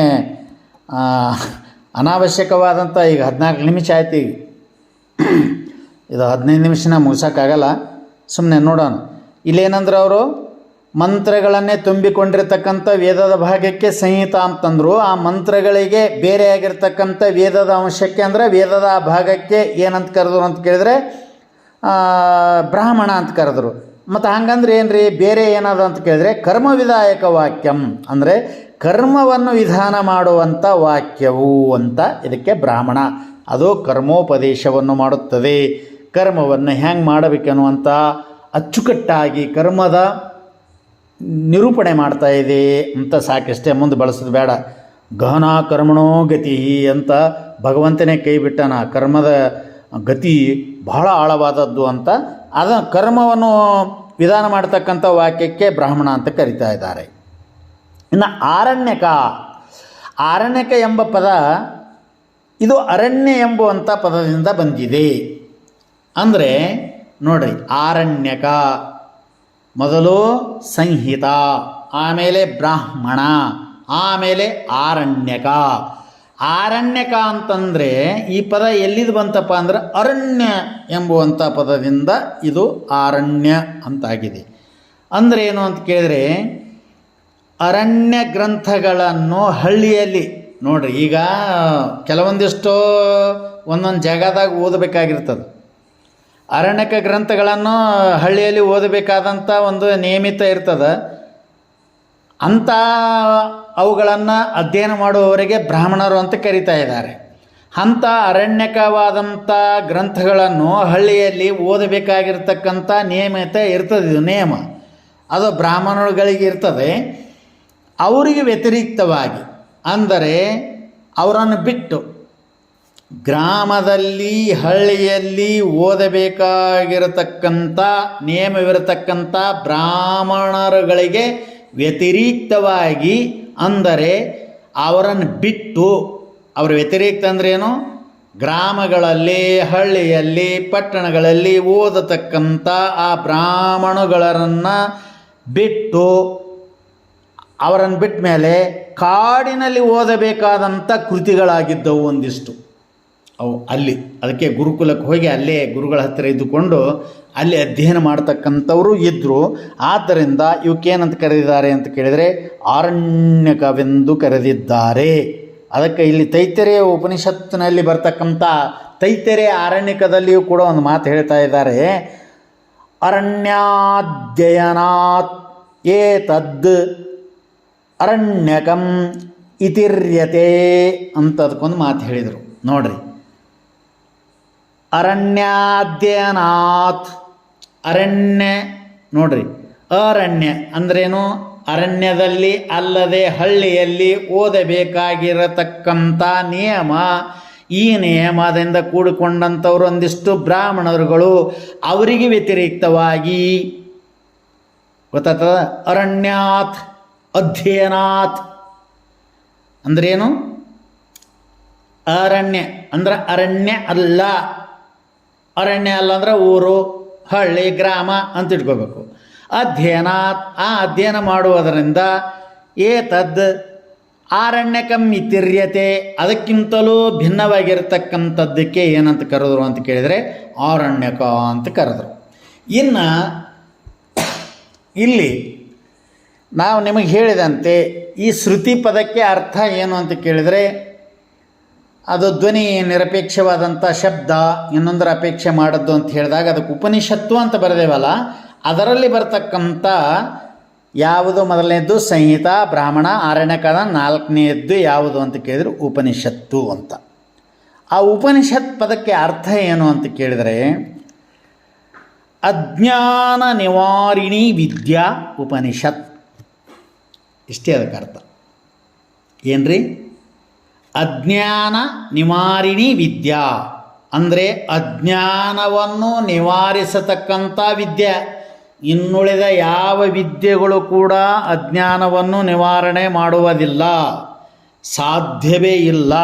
ಅನಾವಶ್ಯಕವಾದಂಥ, ಈಗ 14 ನಿಮಿಷ ಆಯ್ತು, ಈಗ ಇದು 15 ನಿಮಿಷನ ಮುಗಿಸೋಕ್ಕಾಗಲ್ಲ. ಸುಮ್ಮನೆ ನೋಡೋಣ. ಇಲ್ಲೇನಂದ್ರೆ ಅವರು ಮಂತ್ರಗಳನ್ನೇ ತುಂಬಿಕೊಂಡಿರ್ತಕ್ಕಂಥ ವೇದದ ಭಾಗಕ್ಕೆ ಸಂಹಿತ ಅಂತಂದರು. ಆ ಮಂತ್ರಗಳಿಗೆ ಬೇರೆಯಾಗಿರ್ತಕ್ಕಂಥ ವೇದದ ಅಂಶಕ್ಕೆ ಅಂದರೆ ವೇದದ ಆ ಭಾಗಕ್ಕೆ ಏನಂತ ಕರೆದ್ರು ಅಂತ ಕೇಳಿದರೆ ಬ್ರಾಹ್ಮಣ ಅಂತ ಕರೆದ್ರು. ಮತ್ತು ಹಂಗಂದ್ರೆ ಏನು ರೀ, ಬೇರೆ ಏನದ ಅಂತ ಕೇಳಿದರೆ ಕರ್ಮವಿದಾಯಕ ವಾಕ್ಯಂ ಅಂದರೆ ಕರ್ಮವನ್ನು ವಿಧಾನ ಮಾಡುವಂಥ ವಾಕ್ಯವು ಅಂತ. ಇದಕ್ಕೆ ಬ್ರಾಹ್ಮಣ. ಅದು ಕರ್ಮೋಪದೇಶವನ್ನು ಮಾಡುತ್ತದೆ. ಕರ್ಮವನ್ನು ಹೆಂಗೆ ಮಾಡಬೇಕನ್ನುವಂಥ ಅಚ್ಚುಕಟ್ಟಾಗಿ ಕರ್ಮದ ನಿರೂಪಣೆ ಮಾಡ್ತಾ ಇದೆ ಅಂತ ಸಾಕಷ್ಟೇ, ಮುಂದೆ ಬಳಸೋದು ಬೇಡ. ಗಹನ ಕರ್ಮಣೋ ಗತಿ ಅಂತ ಭಗವಂತನೇ ಕೈ ಬಿಟ್ಟನ, ಕರ್ಮದ ಗತಿ ಬಹಳ ಆಳವಾದದ್ದು ಅಂತ ಅದ ಕರ್ಮವನ್ನು ವಿಧಾನ ಮಾಡ್ತಕ್ಕಂಥ ವಾಕ್ಯಕ್ಕೆ ಬ್ರಾಹ್ಮಣ ಅಂತ ಕರಿತಾ ಇದ್ದಾರೆ. ಇನ್ನು ಆರಣ್ಯಕ, ಆರಣ್ಯಕ ಎಂಬ ಪದ ಇದು ಅರಣ್ಯ ಎಂಬುವಂಥ ಪದದಿಂದ ಬಂದಿದೆ. ಅಂದರೆ ನೋಡ್ರಿ, ಆರಣ್ಯಕ ಮೊದಲು ಸಂಹಿತ, ಆಮೇಲೆ ಬ್ರಾಹ್ಮಣ, ಆಮೇಲೆ ಆರಣ್ಯಕ. ಆರಣ್ಯಕ ಅಂತಂದರೆ ಈ ಪದ ಎಲ್ಲಿದು ಬಂತಪ್ಪ ಅಂದ್ರೆ ಅರಣ್ಯ ಎಂಬುವಂಥ ಪದದಿಂದ ಇದು ಆರಣ್ಯ ಅಂತಾಗಿದೆ. ಅಂದರೆ ಏನು ಅಂತ ಕೇಳಿದರೆ, ಅರಣ್ಯ ಗ್ರಂಥಗಳನ್ನು ಹಳ್ಳಿಯಲ್ಲಿ ನೋಡ್ರಿ, ಈಗ ಕೆಲವೊಂದಿಷ್ಟು ಒಂದೊಂದು ಜಾಗದಾಗ ಓದಬೇಕಾಗಿರ್ತದೆ. ಅರಣ್ಯಕ ಗ್ರಂಥಗಳನ್ನು ಹಳ್ಳಿಯಲ್ಲಿ ಓದಬೇಕಾದಂಥ ಒಂದು ನಿಯಮಿತ ಇರ್ತದೆ. ಅಂಥ ಅವುಗಳನ್ನು ಅಧ್ಯಯನ ಮಾಡುವವರಿಗೆ ಬ್ರಾಹ್ಮಣರು ಅಂತ ಕರೀತಾ ಇದ್ದಾರೆ. ಅಂಥ ಅರಣ್ಯಕವಾದಂಥ ಗ್ರಂಥಗಳನ್ನು ಹಳ್ಳಿಯಲ್ಲಿ ಓದಬೇಕಾಗಿರ್ತಕ್ಕಂಥ ನಿಯಮಿತ ಇರ್ತದೆ. ಇದು ನಿಯಮ, ಅದು ಬ್ರಾಹ್ಮಣರುಗಳಿಗೆ ಇರ್ತದೆ. ಅವರಿಗೆ ವ್ಯತಿರಿಕ್ತವಾಗಿ, ಅಂದರೆ ಅವರನ್ನು ಬಿಟ್ಟು ಗ್ರಾಮದಲ್ಲಿ ಹಳ್ಳಿಯಲ್ಲಿ ಓದಬೇಕಾಗಿರತಕ್ಕಂಥ ನಿಯಮವಿರತಕ್ಕಂಥ ಬ್ರಾಹ್ಮಣರುಗಳಿಗೆ ವ್ಯತಿರಿಕ್ತವಾಗಿ, ಅಂದರೆ ಅವರನ್ನು ಬಿಟ್ಟು, ಅವರ ವ್ಯತಿರಿಕ್ತ ಅಂದ್ರೇನು, ಗ್ರಾಮಗಳಲ್ಲಿ ಹಳ್ಳಿಯಲ್ಲಿ ಪಟ್ಟಣಗಳಲ್ಲಿ ಓದತಕ್ಕಂಥ ಆ ಬ್ರಾಹ್ಮಣಗಳನ್ನು ಬಿಟ್ಟು, ಅವರನ್ನು ಬಿಟ್ಟ ಮೇಲೆ ಕಾಡಿನಲ್ಲಿ ಓದಬೇಕಾದಂಥ ಕೃತಿಗಳಾಗಿದ್ದವು ಒಂದಿಷ್ಟು ಅವು. ಅಲ್ಲಿ ಅದಕ್ಕೆ ಗುರುಕುಲಕ್ಕೆ ಹೋಗಿ ಅಲ್ಲೇ ಗುರುಗಳ ಹತ್ತಿರ ಇದ್ದುಕೊಂಡು ಅಲ್ಲಿ ಅಧ್ಯಯನ ಮಾಡ್ತಕ್ಕಂಥವರು ಇದ್ದರು. ಆದ್ದರಿಂದ ಇವಕ್ಕೇನಂತ ಕರೆದಿದ್ದಾರೆ ಅಂತ ಕೇಳಿದರೆ ಆರಣ್ಯಕವೆಂದು ಕರೆದಿದ್ದಾರೆ. ಅದಕ್ಕೆ ಇಲ್ಲಿ ತೈತರಿಯ ಉಪನಿಷತ್ತಿನಲ್ಲಿ ಬರ್ತಕ್ಕಂಥ ತೈತರಿಯ ಆರಣ್ಯಕದಲ್ಲಿಯೂ ಕೂಡ ಒಂದು ಮಾತು ಹೇಳ್ತಾ ಇದ್ದಾರೆ. ಅರಣ್ಯಾಧ್ಯಯನಾತ್ ಏತದ್ ಅರಣ್ಯಕಂ ಇತಿರ್ಯತೆ ಅಂತ ಅದಕ್ಕೊಂದು ಮಾತು ಹೇಳಿದರು. ನೋಡ್ರಿ, ಅರಣ್ಯಾಧ್ಯಯನಾತ್, ಅರಣ್ಯ ನೋಡ್ರಿ, ಅರಣ್ಯ ಅಂದ್ರೇನು, ಅರಣ್ಯದಲ್ಲಿ ಅಲ್ಲದೆ ಹಳ್ಳಿಯಲ್ಲಿ ಓದಬೇಕಾಗಿರತಕ್ಕಂಥ ನಿಯಮ. ಈ ನಿಯಮದಿಂದ ಕೂಡಿಕೊಂಡಂಥವ್ರು ಒಂದಿಷ್ಟು ಬ್ರಾಹ್ಮಣರುಗಳು, ಅವರಿಗೆ ವ್ಯತಿರಿಕ್ತವಾಗಿ ಗೊತ್ತಾಗ್ತದ. ಅರಣ್ಯಾತ್ ಅಧ್ಯಯನಾತ್ ಅಂದ್ರೇನು, ಅರಣ್ಯ ಅಂದ್ರೆ ಅರಣ್ಯ ಅಲ್ಲ, ಅರಣ್ಯ ಅಲ್ಲ ಅಂದ್ರೆ ಊರು, ಹಳ್ಳಿ, ಗ್ರಾಮ ಅಂತ ಇಟ್ಕೋಬೇಕು. ಅಧ್ಯಯನಾತ್, ಆ ಅಧ್ಯಯನ ಮಾಡುವುದರಿಂದ ಏತದ್ ಆರಣ್ಯಕಂ ಇತಿರ್ಯತೆ, ಅದಕ್ಕಿಂತಲೂ ಭಿನ್ನವಾಗಿರ್ತಕ್ಕಂಥದ್ದಕ್ಕೆ ಏನಂತ ಕರೆದ್ರು ಅಂತ ಕೇಳಿದರೆ ಆರಣ್ಯಕ ಅಂತ ಕರೆದ್ರು. ಇನ್ನು ಇಲ್ಲಿ ನಾವು ನಿಮಗೆ ಹೇಳಿದಂತೆ ಈ ಶ್ರುತಿ ಪದಕ್ಕೆ ಅರ್ಥ ಏನು ಅಂತ ಕೇಳಿದರೆ, ಅದು ಧ್ವನಿ ನಿರಪೇಕ್ಷವಾದಂಥ ಶಬ್ದ, ಇನ್ನೊಂದರ ಅಪೇಕ್ಷೆ ಮಾಡದ್ದು ಅಂತ ಹೇಳಿದಾಗ ಅದಕ್ಕೆ ಉಪನಿಷತ್ತು ಅಂತ ಬರೆದೇವಲ್ಲ, ಅದರಲ್ಲಿ ಬರ್ತಕ್ಕಂಥ ಯಾವುದು ಮೊದಲನೇದ್ದು ಸಂಹಿತ, ಬ್ರಾಹ್ಮಣ, ಆರಣ್ಯಕದ, ನಾಲ್ಕನೆಯದ್ದು ಯಾವುದು ಅಂತ ಕೇಳಿದರೆ ಉಪನಿಷತ್ತು ಅಂತ. ಆ ಉಪನಿಷತ್ ಪದಕ್ಕೆ ಅರ್ಥ ಏನು ಅಂತ ಕೇಳಿದರೆ, ಅಜ್ಞಾನ ನಿವಾರಿಣಿ ವಿದ್ಯಾ ಉಪನಿಷತ್, ಇಷ್ಟೇ ಅದಕ್ಕೆ ಅರ್ಥ. ಏನ್ರಿ? ಅಜ್ಞಾನ ನಿವಾರಿಣಿ ವಿದ್ಯಾ ಅಂದರೆ ಅಜ್ಞಾನವನ್ನು ನಿವಾರಿಸತಕ್ಕಂಥ ವಿದ್ಯೆ. ಇನ್ನುಳಿದ ಯಾವ ವಿದ್ಯೆಗಳು ಕೂಡ ಅಜ್ಞಾನವನ್ನು ನಿವಾರಣೆ ಮಾಡುವುದಿಲ್ಲ, ಸಾಧ್ಯವೇ ಇಲ್ಲ.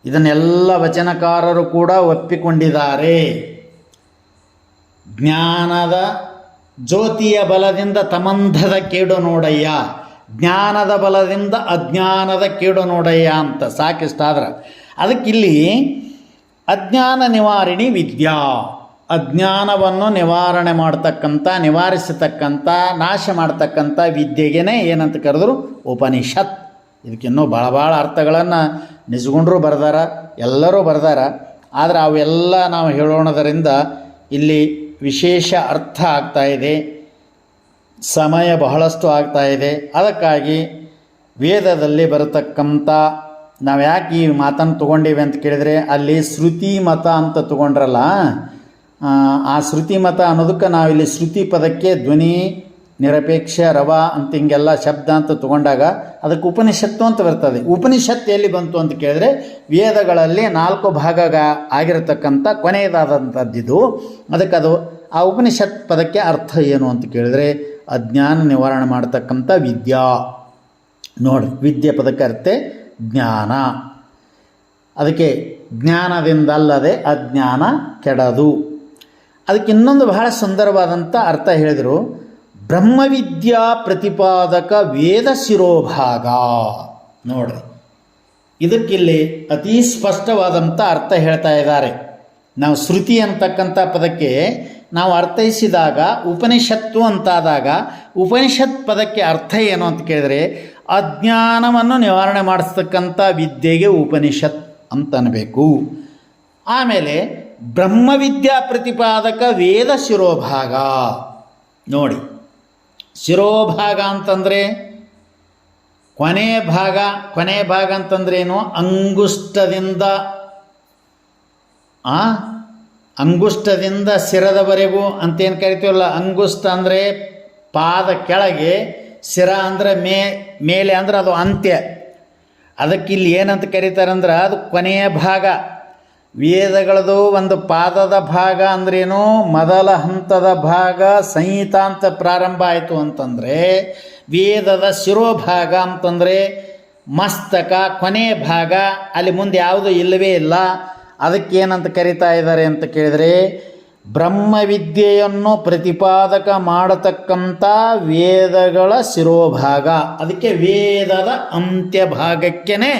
ಇದನ್ನೆಲ್ಲ ವಚನಕಾರರು ಕೂಡ ಒಪ್ಪಿಕೊಂಡಿದ್ದಾರೆ. ಜ್ಞಾನದ ಜ್ಯೋತಿಯ ಬಲದಿಂದ ತಮಂಧದ ಕೇಡು ನೋಡಯ್ಯ, ಜ್ಞಾನದ ಬಲದಿಂದ ಅಜ್ಞಾನದ ಕೇಡು ನೋಡಯ್ಯ ಅಂತ ಸಾಕಿಷ್ಟಾದ್ರೆ. ಅದಕ್ಕಿಲ್ಲಿ ಅಜ್ಞಾನ ನಿವಾರಿಣಿ ವಿದ್ಯಾ, ಅಜ್ಞಾನವನ್ನು ನಿವಾರಣೆ ಮಾಡ್ತಕ್ಕಂಥ, ನಿವಾರಿಸತಕ್ಕಂಥ, ನಾಶ ಮಾಡ್ತಕ್ಕಂಥ ವಿದ್ಯೆಗೇ ಏನಂತ ಕರೆದ್ರು ಉಪನಿಷತ್. ಇದಕ್ಕಿನ್ನೂ ಭಾಳ ಅರ್ಥಗಳನ್ನು ನಿಜಗುಂಡ್ರು ಬರ್ದಾರ, ಎಲ್ಲರೂ ಬರ್ದಾರ. ಆದರೆ ಅವೆಲ್ಲ ನಾವು ಹೇಳೋಣದರಿಂದ ಇಲ್ಲಿ ವಿಶೇಷ ಅರ್ಥ ಆಗ್ತಾಯಿದೆ, ಸಮಯ ಬಹಳಷ್ಟು ಆಗ್ತಾಯಿದೆ. ಅದಕ್ಕಾಗಿ ವೇದದಲ್ಲಿ ಬರತಕ್ಕಂಥ, ನಾವು ಯಾಕೆ ಈ ಮಾತನ್ನು ತೊಗೊಂಡೀವಿ ಅಂತ ಕೇಳಿದರೆ, ಅಲ್ಲಿ ಶ್ರುತಿ ಮತ ಅಂತ ತೊಗೊಂಡ್ರಲ್ಲ, ಆ ಶ್ರುತಿ ಮತ ಅನ್ನೋದಕ್ಕೆ ನಾವಿಲ್ಲಿ ಶ್ರುತಿ ಪದಕ್ಕೆ ಧ್ವನಿ ನಿರಪೇಕ್ಷ ರವ ಅಂತ ಹಿಂಗೆಲ್ಲ ಶಬ್ದ ಅಂತ ತಗೊಂಡಾಗ ಅದಕ್ಕೆ ಉಪನಿಷತ್ತು ಅಂತ ಬರ್ತದೆ. ಉಪನಿಷತ್ತು ಎಲ್ಲಿ ಬಂತು ಅಂತ ಕೇಳಿದ್ರೆ ವೇದಗಳಲ್ಲಿ 4 ಭಾಗ ಆಗಿರತಕ್ಕಂಥ ಕೊನೆಯದಾದಂಥದ್ದಿದು. ಅದಕ್ಕೆ ಅದು ಆ ಉಪನಿಷತ್ ಪದಕ್ಕೆ ಅರ್ಥ ಏನು ಅಂತ ಕೇಳಿದ್ರೆ ಅಜ್ಞಾನ ನಿವಾರಣೆ ಮಾಡ್ತಕ್ಕಂಥ ವಿದ್ಯಾ. ನೋಡಿ, ವಿದ್ಯೆ ಪದಕ್ಕೆ ಅರ್ಥ ಜ್ಞಾನ. ಅದಕ್ಕೆ ಜ್ಞಾನದಿಂದಲ್ಲದೆ ಅಜ್ಞಾನ ಕೆಡದು. ಅದಕ್ಕೆ ಇನ್ನೊಂದು ಬಹಳ ಸುಂದರವಾದಂಥ ಅರ್ಥ ಹೇಳಿದರು, ಬ್ರಹ್ಮವಿದ್ಯಾ ಪ್ರತಿಪಾದಕ ವೇದ ಶಿರೋಭಾಗ. ನೋಡ್ರಿ, ಇದಕ್ಕಿಲ್ಲಿ ಅತೀ ಸ್ಪಷ್ಟವಾದಂಥ ಅರ್ಥ ಹೇಳ್ತಾ ಇದ್ದಾರೆ. ನಾವು ಶ್ರುತಿ ಅಂತಕ್ಕಂಥ ಪದಕ್ಕೆ ನಾವು ಅರ್ಥೈಸಿದಾಗ ಉಪನಿಷತ್ತು ಅಂತಾದಾಗ ಉಪನಿಷತ್ ಪದಕ್ಕೆ ಅರ್ಥ ಏನು ಅಂತ ಕೇಳಿದರೆ ಅಜ್ಞಾನವನ್ನು ನಿವಾರಣೆ ಮಾಡಿಸ್ತಕ್ಕಂಥ ವಿದ್ಯೆಗೆ ಉಪನಿಷತ್ ಅಂತ ಅನ್ನಬೇಕು. ಆಮೇಲೆ ಬ್ರಹ್ಮವಿದ್ಯಾ ಪ್ರತಿಪಾದಕ ವೇದ ಶಿರೋಭಾಗ. ನೋಡಿ, ಶಿರೋಭಾಗ ಅಂತಂದರೆ ಕೊನೆಯ ಭಾಗ ಅಂತಂದ್ರೇನು? ಅಂಗುಷ್ಟದಿಂದ ಶಿರದವರೆಗೂ ಅಂತೇನು ಕರಿತೀವಲ್ಲ. ಅಂಗುಷ್ಟ ಅಂದರೆ ಪಾದ ಕೆಳಗೆ, ಶಿರ ಅಂದರೆ ಮೇಲೆ ಅಂದರೆ ಅದು ಅಂತ್ಯ. ಅದಕ್ಕಿಲ್ಲಿ ಏನಂತ ಕರೀತಾರಂದ್ರೆ ಅದು ಕೊನೆಯ ಭಾಗ. ವೇದಗಳದು ಒಂದು ಪಾದದ ಭಾಗ ಅಂದ್ರೇನು? ಮೊದಲ ಹಂತದ ಭಾಗ ಸಂಹಿತ ಅಂತ ಪ್ರಾರಂಭ ಆಯಿತು ಅಂತಂದರೆ ವೇದದ ಶಿರೋಭಾಗ ಅಂತಂದರೆ ಮಸ್ತಕ ಕೊನೆಯ ಭಾಗ, ಅಲ್ಲಿ ಮುಂದೆ ಯಾವುದು ಇಲ್ಲವೇ ಇಲ್ಲ. ಅದಕ್ಕೇನಂತ ಕರೀತಾ ಇದ್ದಾರೆ ಅಂತ ಕೇಳಿದರೆ ಬ್ರಹ್ಮವಿದ್ಯೆಯನ್ನು ಪ್ರತಿಪಾದಕ ಮಾಡತಕ್ಕಂಥ ವೇದಗಳ ಶಿರೋಭಾಗ. ಅದಕ್ಕೆ ವೇದದ ಅಂತ್ಯ ಭಾಗಕ್ಕೇ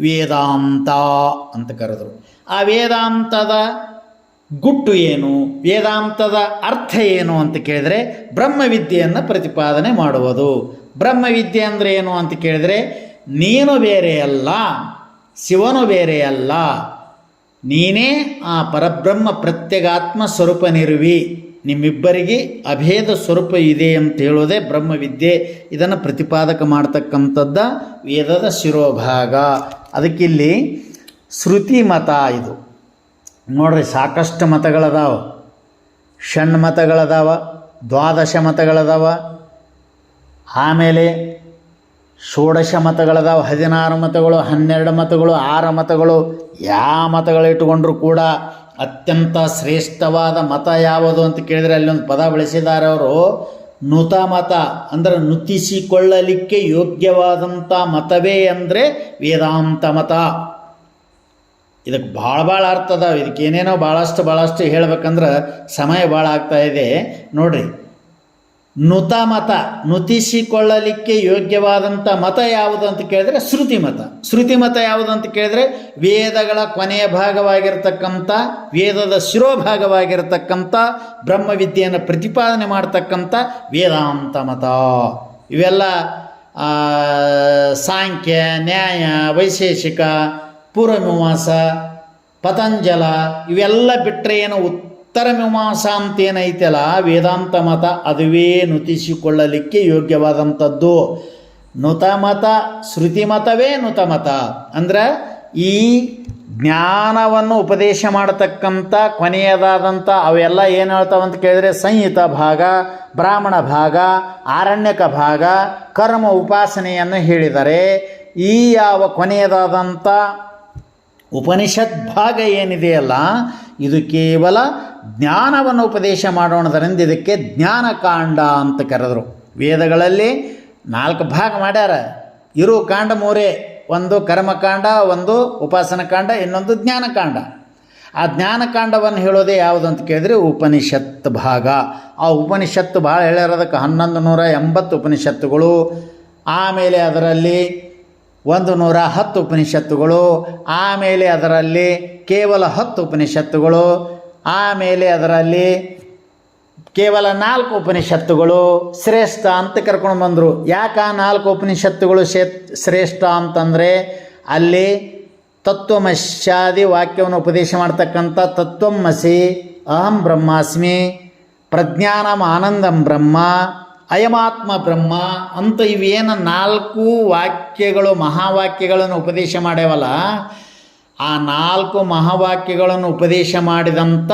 ವೇದಾಂತ ಅಂತ ಕರೆದರು. ಆ ವೇದಾಂತದ ಗುಟ್ಟು ಏನು, ವೇದಾಂತದ ಅರ್ಥ ಏನು ಅಂತ ಕೇಳಿದರೆ ಬ್ರಹ್ಮವಿದ್ಯೆಯನ್ನು ಪ್ರತಿಪಾದನೆ ಮಾಡುವುದು. ಬ್ರಹ್ಮವಿದ್ಯೆ ಅಂದರೆ ಏನು ಅಂತ ಕೇಳಿದರೆ ನೀನು ಬೇರೆಯಲ್ಲ, ಶಿವನು ಬೇರೆಯಲ್ಲ, ನೀನೇ ಆ ಪರಬ್ರಹ್ಮ ಪ್ರತ್ಯಗಾತ್ಮ ಸ್ವರೂಪನಿರುವಿ, ನಿಮ್ಮಿಬ್ಬರಿಗೆ ಅಭೇದ ಸ್ವರೂಪ ಇದೆ ಅಂತ ಹೇಳೋದೇ ಬ್ರಹ್ಮವಿದ್ಯೆ. ಇದನ್ನು ಪ್ರತಿಪಾದಕ ಮಾಡ್ತಕ್ಕಂಥದ್ದ ವೇದದ ಶಿರೋಭಾಗ. ಅದಕ್ಕಿಲ್ಲಿ ಶ್ರುತಿ ಮತ. ಇದು ನೋಡ್ರಿ, ಸಾಕಷ್ಟು ಮತಗಳದಾವ. ಷಣ್ಮತಗಳದಾವ, ದ್ವಾದಶ ಮತಗಳದಾವ, ಆಮೇಲೆ ಷೋಡಶ ಮತಗಳದಾವ, 16 ಮತಗಳು, 12 ಮತಗಳು, 6 ಮತಗಳು. ಯಾವ ಮತಗಳು ಇಟ್ಟುಕೊಂಡ್ರೂ ಕೂಡ ಅತ್ಯಂತ ಶ್ರೇಷ್ಠವಾದ ಮತ ಯಾವುದು ಅಂತ ಕೇಳಿದರೆ ಅಲ್ಲೊಂದು ಪದ ಬಳಸಿದ್ದಾರೆ ಅವರು, ನುತ ಮತ. ಅಂದರೆ ನುತಿಸಿಕೊಳ್ಳಲಿಕ್ಕೆ ಯೋಗ್ಯವಾದಂಥ ಮತವೇ ಅಂದರೆ ವೇದಾಂತ ಮತ. ಇದಕ್ಕೆ ಭಾಳ ಅರ್ಥ ಅದಾವೆ. ಇದಕ್ಕೆ ಏನೇನೋ ಭಾಳಷ್ಟು ಹೇಳ್ಬೇಕಂದ್ರೆ ಸಮಯ ಭಾಳ ಆಗ್ತಾಯಿದೆ. ನೋಡ್ರಿ, ನುತ ಮತ, ನುತಿಸಿಕೊಳ್ಳಲಿಕ್ಕೆ ಯೋಗ್ಯವಾದಂಥ ಮತ ಯಾವುದು ಅಂತ ಕೇಳಿದ್ರೆ ಶ್ರುತಿ ಮತ. ಶ್ರುತಿ ಮತ ಯಾವುದು ಅಂತ ಕೇಳಿದರೆ ವೇದಗಳ ಕೊನೆಯ ಭಾಗವಾಗಿರ್ತಕ್ಕಂಥ, ವೇದದ ಶಿರೋಭಾಗವಾಗಿರ್ತಕ್ಕಂಥ ಬ್ರಹ್ಮವಿದ್ಯೆಯನ್ನು ಪ್ರತಿಪಾದನೆ ಮಾಡ್ತಕ್ಕಂಥ ವೇದಾಂತ ಮತ. ಇವೆಲ್ಲ ಸಾಂಖ್ಯ, ನ್ಯಾಯ, ವೈಶೇಷಿಕ, ಪೂರ್ವಮೀಮಾಂಸ, ಪತಂಜಲ ಇವೆಲ್ಲ ಬಿಟ್ಟರೆ ಏನು ಉತ್ತರ ಮೀಮಾಂಸ ಅಂತ ಏನೈತಲ್ಲ ವೇದಾಂತ ಮತ, ಅದುವೇ ನುತಿಸಿಕೊಳ್ಳಲಿಕ್ಕೆ ಯೋಗ್ಯವಾದಂಥದ್ದು. ನುತ ಮತ, ಶ್ರುತಿ ಮತವೇ ನುತ ಮತ. ಅಂದ್ರೆ ಈ ಜ್ಞಾನವನ್ನು ಉಪದೇಶ ಮಾಡತಕ್ಕಂಥ ಕೊನೆಯದಾದಂಥ ಅವೆಲ್ಲ ಏನು ಹೇಳ್ತಾವಂತ ಕೇಳಿದರೆ ಸಂಹಿತ ಭಾಗ, ಬ್ರಾಹ್ಮಣ ಭಾಗ, ಆರಣ್ಯಕ ಭಾಗ, ಕರ್ಮ ಉಪಾಸನೆಯನ್ನು ಹೇಳಿದ್ದಾರೆ. ಈ ಯಾವ ಕೊನೆಯದಾದಂಥ ಉಪನಿಷತ್ ಭಾಗ ಏನಿದೆಯಲ್ಲ ಇದು ಕೇವಲ ಜ್ಞಾನವನ್ನು ಉಪದೇಶ ಮಾಡೋಣದರಿಂದ ಇದಕ್ಕೆ ಜ್ಞಾನಕಾಂಡ ಅಂತ ಕರೆದರು. ವೇದಗಳಲ್ಲಿ 4 ಭಾಗ ಮಾಡ್ಯಾರ. ಇರು ಕಾಂಡ 3, ಒಂದು ಕರ್ಮಕಾಂಡ, ಒಂದು ಉಪಾಸನಕಾಂಡ, ಇನ್ನೊಂದು ಜ್ಞಾನಕಾಂಡ. ಆ ಜ್ಞಾನಕಾಂಡವನ್ನು ಹೇಳೋದೇ ಯಾವುದು ಅಂತ ಕೇಳಿದರೆ ಉಪನಿಷತ್ ಭಾಗ. ಆ ಉಪನಿಷತ್ತು ಭಾಳ ಹೇಳ್ಯಾರದಕ್ಕೆ 1180 ಉಪನಿಷತ್ತುಗಳು. ಆಮೇಲೆ ಅದರಲ್ಲಿ 110 ಉಪನಿಷತ್ತುಗಳು, ಆಮೇಲೆ ಅದರಲ್ಲಿ ಕೇವಲ 10 ಉಪನಿಷತ್ತುಗಳು, ಆಮೇಲೆ ಅದರಲ್ಲಿ ಕೇವಲ 4 ಉಪನಿಷತ್ತುಗಳು ಶ್ರೇಷ್ಠ ಅಂತ ಕರ್ಕೊಂಡು ಬಂದರು. ಯಾಕೆ ಆ 4 ಉಪನಿಷತ್ತುಗಳು ಶ್ರೇಷ್ಠ ಅಂತಂದರೆ ಅಲ್ಲಿ ತತ್ವಮಸ್ಯಾದಿ ವಾಕ್ಯವನ್ನು ಉಪದೇಶ ಮಾಡ್ತಕ್ಕಂಥ ತತ್ವಮಸಿ, ಅಹಂ ಬ್ರಹ್ಮಾಸ್ಮಿ, ಪ್ರಜ್ಞಾನಂ ಆನಂದಂ ಬ್ರಹ್ಮ, ಅಯಮಾತ್ಮ ಬ್ರಹ್ಮ ಅಂತ ಇವೇನು 4 ವಾಕ್ಯಗಳು ಮಹಾವಾಕ್ಯಗಳನ್ನು ಉಪದೇಶ ಮಾಡ್ಯಾವಲ್ಲ, ಆ 4 ಮಹಾವಾಕ್ಯಗಳನ್ನು ಉಪದೇಶ ಮಾಡಿದಂಥ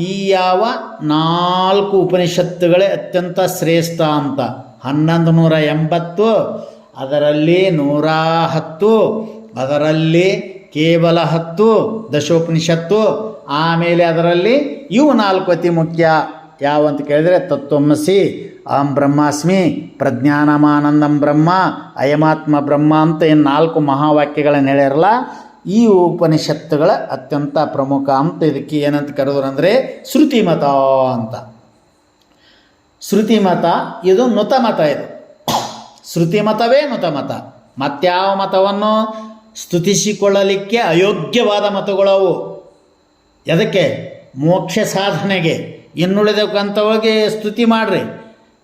ಈ ಯಾವ 4 ಉಪನಿಷತ್ತುಗಳೇ ಅತ್ಯಂತ ಶ್ರೇಷ್ಠ ಅಂತ. 1180, ಅದರಲ್ಲಿ 110, ಅದರಲ್ಲಿ ಕೇವಲ 10 ದಶೋಪನಿಷತ್ತು. ಆಮೇಲೆ ಅದರಲ್ಲಿ ಇವು 4 ಅತಿ ಮುಖ್ಯ. ಯಾವ ಅಂತ ಕೇಳಿದರೆ ತತ್ವಮಸಿ, ಅಹಂ ಬ್ರಹ್ಮಾಸ್ಮಿ, ಪ್ರಜ್ಞಾನಮಾನಂದಂ ಬ್ರಹ್ಮ, ಅಯಮಾತ್ಮ ಬ್ರಹ್ಮ ಅಂತ ಏನು 4 ಮಹಾವಾಕ್ಯಗಳನ್ನು ಹೇಳ್ಯಾರಲ್ಲ, ಈ ಉಪನಿಷತ್ತುಗಳ ಅತ್ಯಂತ ಪ್ರಮುಖ ಅಂತ. ಇದಕ್ಕೆ ಏನಂತ ಕರೆದ್ರು ಅಂದರೆ ಶ್ರುತಿ ಮತ ಅಂತ. ಶ್ರುತಿ ಮತ ಇದು ನುತ ಮತ. ಇದು ಶ್ರುತಿ ಮತವೇ ನುತ ಮತ. ಮತ್ಯಾವ ಮತವನ್ನು ಸ್ತುತಿಸಿಕೊಳ್ಳಲಿಕ್ಕೆ ಅಯೋಗ್ಯವಾದ ಮತಗಳವು. ಎದಕ್ಕೆ? ಮೋಕ್ಷ ಸಾಧನೆಗೆ. ಇನ್ನುಳಿದಕ್ಕಂಥವಾಗಿ ಸ್ತುತಿ ಮಾಡಿರಿ,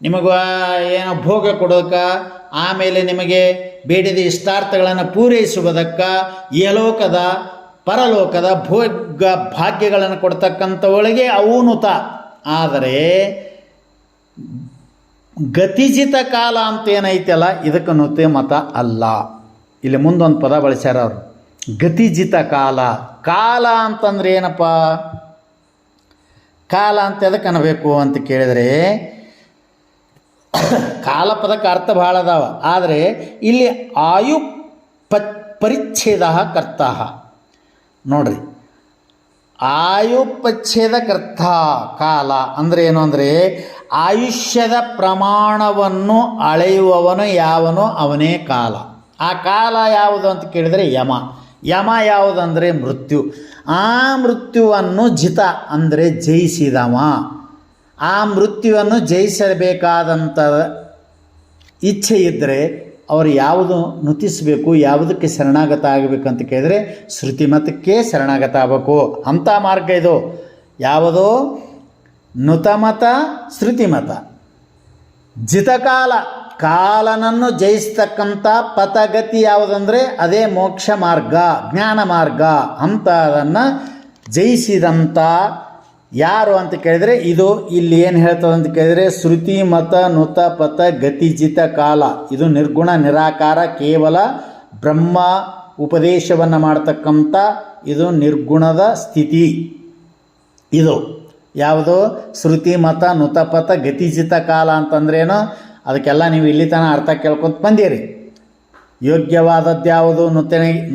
ನಿಮಗೆ ಏನೋ ಭೋಗ ಕೊಡೋದಕ್ಕೆ, ಆಮೇಲೆ ನಿಮಗೆ ಬೇಡಿದ ಇಷ್ಟಾರ್ಥಗಳನ್ನು ಪೂರೈಸುವುದಕ್ಕೆ, ಯಲೋಕದ ಪರಲೋಕದ ಭೋಗ ಭಾಗ್ಯಗಳನ್ನು ಕೊಡ್ತಕ್ಕಂಥವಳಿಗೆ ಅವು ನುತ. ಆದರೆ ಗತಿಜಿತ ಕಾಲ ಅಂತ ಏನೈತಲ್ಲ, ಇದಕ್ಕೆ ನುತೆ ಮತ ಅಲ್ಲ. ಇಲ್ಲಿ ಮುಂದೊಂದು ಪದ ಬಳಸ್ಯಾರ ಅವರು, ಗತಿಜಿತ ಕಾಲ. ಕಾಲ ಅಂತಂದ್ರೆ ಏನಪ್ಪ? ಕಾಲ ಅಂತ ಎದಕ್ಕೆ ಅನ್ನಬೇಕು ಅಂತ ಕೇಳಿದರೆ, ಕಾಲ ಪದಕ್ಕೆ ಅರ್ಥ ಭಾಳ ಅದಾವ. ಆದರೆ ಇಲ್ಲಿ ಆಯು ಪರಿಚ್ಛೇದ ಕರ್ತ. ನೋಡ್ರಿ, ಆಯುಪಚ್ಛೇದ ಕರ್ತ ಕಾಲ ಅಂದರೆ ಏನು ಅಂದರೆ, ಆಯುಷ್ಯದ ಪ್ರಮಾಣವನ್ನು ಅಳೆಯುವವನು ಯಾವನೋ ಅವನೇ ಕಾಲ. ಆ ಕಾಲ ಯಾವುದು ಅಂತ ಕೇಳಿದರೆ ಯಮ. ಯಮ ಯಾವುದಂದರೆ ಮೃತ್ಯು. ಆ ಮೃತ್ಯುವನ್ನು ಜಿತ ಅಂದರೆ ಜಯಿಸಿದವ. ಆ ಮೃತ್ಯುವನ್ನು ಜಯಿಸಬೇಕಾದಂಥ ಇಚ್ಛೆ ಇದ್ದರೆ ಅವರು ಯಾವುದು ನುತಿಸಬೇಕು, ಯಾವುದಕ್ಕೆ ಶರಣಾಗತ ಆಗಬೇಕಂತ ಕೇಳಿದರೆ ಶ್ರುತಿ ಮತಕ್ಕೆ ಶರಣಾಗತ ಆಗಬೇಕು. ಅಂಥ ಮಾರ್ಗ ಇದು. ಯಾವುದೋ ನುತಮತ, ಶ್ರುತಿ ಮತ. ಜಿತಕಾಲ, ಕಾಲನನ್ನು ಜಯಿಸ್ತಕ್ಕಂಥ ಪಥಗತಿ ಯಾವುದಂದರೆ ಅದೇ ಮೋಕ್ಷ ಮಾರ್ಗ, ಜ್ಞಾನ ಮಾರ್ಗ. ಅಂಥದನ್ನು ಜಯಿಸಿದಂಥ ಯಾರು ಅಂತ ಕೇಳಿದರೆ, ಇದು ಇಲ್ಲಿ ಏನು ಹೇಳ್ತದೆ ಅಂತ ಕೇಳಿದರೆ, ಶ್ರುತಿ ಮತ ನುತ ಪಥ ಗತಿ ಜಿತ ಕಾಲ. ಇದು ನಿರ್ಗುಣ ನಿರಾಕಾರ ಕೇವಲ ಬ್ರಹ್ಮ ಉಪದೇಶವನ್ನು ಮಾಡ್ತಕ್ಕಂಥ ಇದು ನಿರ್ಗುಣದ ಸ್ಥಿತಿ. ಇದು ಯಾವುದು? ಶ್ರುತಿ ಮತ ನುತ ಪಥ ಗತಿ ಜಿತ ಕಾಲ ಅಂತಂದ್ರೇನು? ಅದಕ್ಕೆಲ್ಲ ನೀವು ಇಲ್ಲಿ ತನಕ ಅರ್ಥ ಕೇಳ್ಕೊಂತ ಬಂದಿರಿ. ಯೋಗ್ಯವಾದದ್ದು ಯಾವುದು?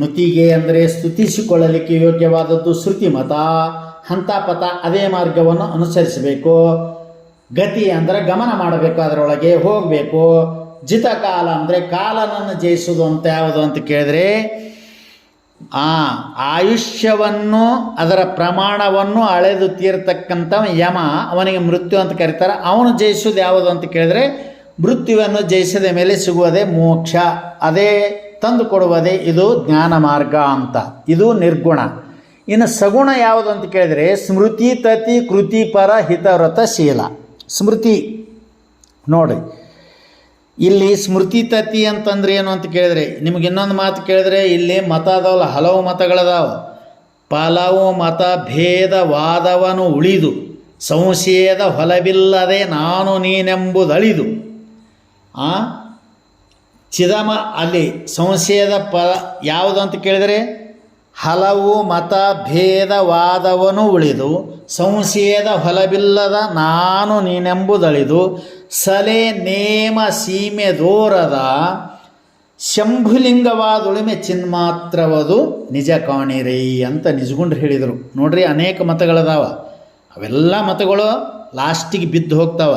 ನುತಿಗೆ ಅಂದರೆ ಸ್ತುತಿಸಿಕೊಳ್ಳಲಿಕ್ಕೆ ಯೋಗ್ಯವಾದದ್ದು ಶ್ರುತಿ ಮತ. ಹಂತ ಪಥ ಅದೇ ಮಾರ್ಗವನ್ನು ಅನುಸರಿಸಬೇಕು. ಗತಿ ಅಂದರೆ ಗಮನ ಮಾಡಬೇಕು, ಅದರೊಳಗೆ ಹೋಗಬೇಕು. ಜಿತ ಕಾಲ ಅಂದರೆ ಕಾಲನನ್ನು ಜಯಿಸೋದು ಅಂತ ಯಾವುದು ಅಂತ ಕೇಳಿದರೆ, ಆಯುಷ್ಯವನ್ನು ಅದರ ಪ್ರಮಾಣವನ್ನು ಅಳೆದು ತೀರ್ತಕ್ಕಂಥ ಯಮ, ಅವನಿಗೆ ಮೃತ್ಯು ಅಂತ ಕರೀತಾರೆ. ಅವನು ಜಯಿಸೋದು ಯಾವುದು ಅಂತ ಕೇಳಿದರೆ, ಮೃತ್ಯುವನ್ನು ಜಯಿಸಿದ ಮೇಲೆ ಸಿಗುವುದೇ ಮೋಕ್ಷ, ಅದೇ ತಂದು ಕೊಡುವುದೇ ಇದು ಜ್ಞಾನ ಮಾರ್ಗ ಅಂತ. ಇದು ನಿರ್ಗುಣ. ಇನ್ನು ಸಗುಣ ಯಾವುದು ಅಂತ ಕೇಳಿದರೆ, ಸ್ಮೃತಿ ತತಿ ಕೃತಿ ಪರ ಹಿತವ್ರತ ಶೀಲ. ಸ್ಮೃತಿ ನೋಡಿ, ಇಲ್ಲಿ ಸ್ಮೃತಿ ತತಿ ಅಂತಂದ್ರೆ ಏನು ಅಂತ ಕೇಳಿದರೆ, ನಿಮಗೆ ಇನ್ನೊಂದು ಮಾತು ಕೇಳಿದರೆ, ಇಲ್ಲಿ ಮತ ಅದಾವಲ್ಲ, ಹಲವು ಮತಗಳದಾವ. ಫಲವು ಮತ ಭೇದವಾದವನು ಉಳಿದು ಸಂಶಯದ ಹೊಲವಿಲ್ಲದೆ ನಾನು ನೀನೆಂಬುದಳಿದು. ಚಿದಮ ಅಲ್ಲಿ ಸಂಶಯದ ಯಾವುದು ಅಂತ ಕೇಳಿದರೆ, ಹಲವು ಮತ ಭೇದವಾದವನು ಉಳಿದು ಸಂಶಯದ ಹೊಲವಿಲ್ಲದ ನಾನು ನೀನೆಂಬುದಳಿದು ಸಲೆ ನೇಮ ಸೀಮೆ ದೋರದ ಶಂಭುಲಿಂಗವಾದುಳಿಮೆ ಚಿನ್ಮಾತ್ರವದು ನಿಜ ಕಾಣಿರೈ ಅಂತ ನಿಜಗುಂಡ್ರು ಹೇಳಿದರು. ನೋಡ್ರಿ, ಅನೇಕ ಮತಗಳದಾವ. ಅವೆಲ್ಲ ಮತಗಳು ಲಾಸ್ಟಿಗೆ ಬಿದ್ದು ಹೋಗ್ತಾವ.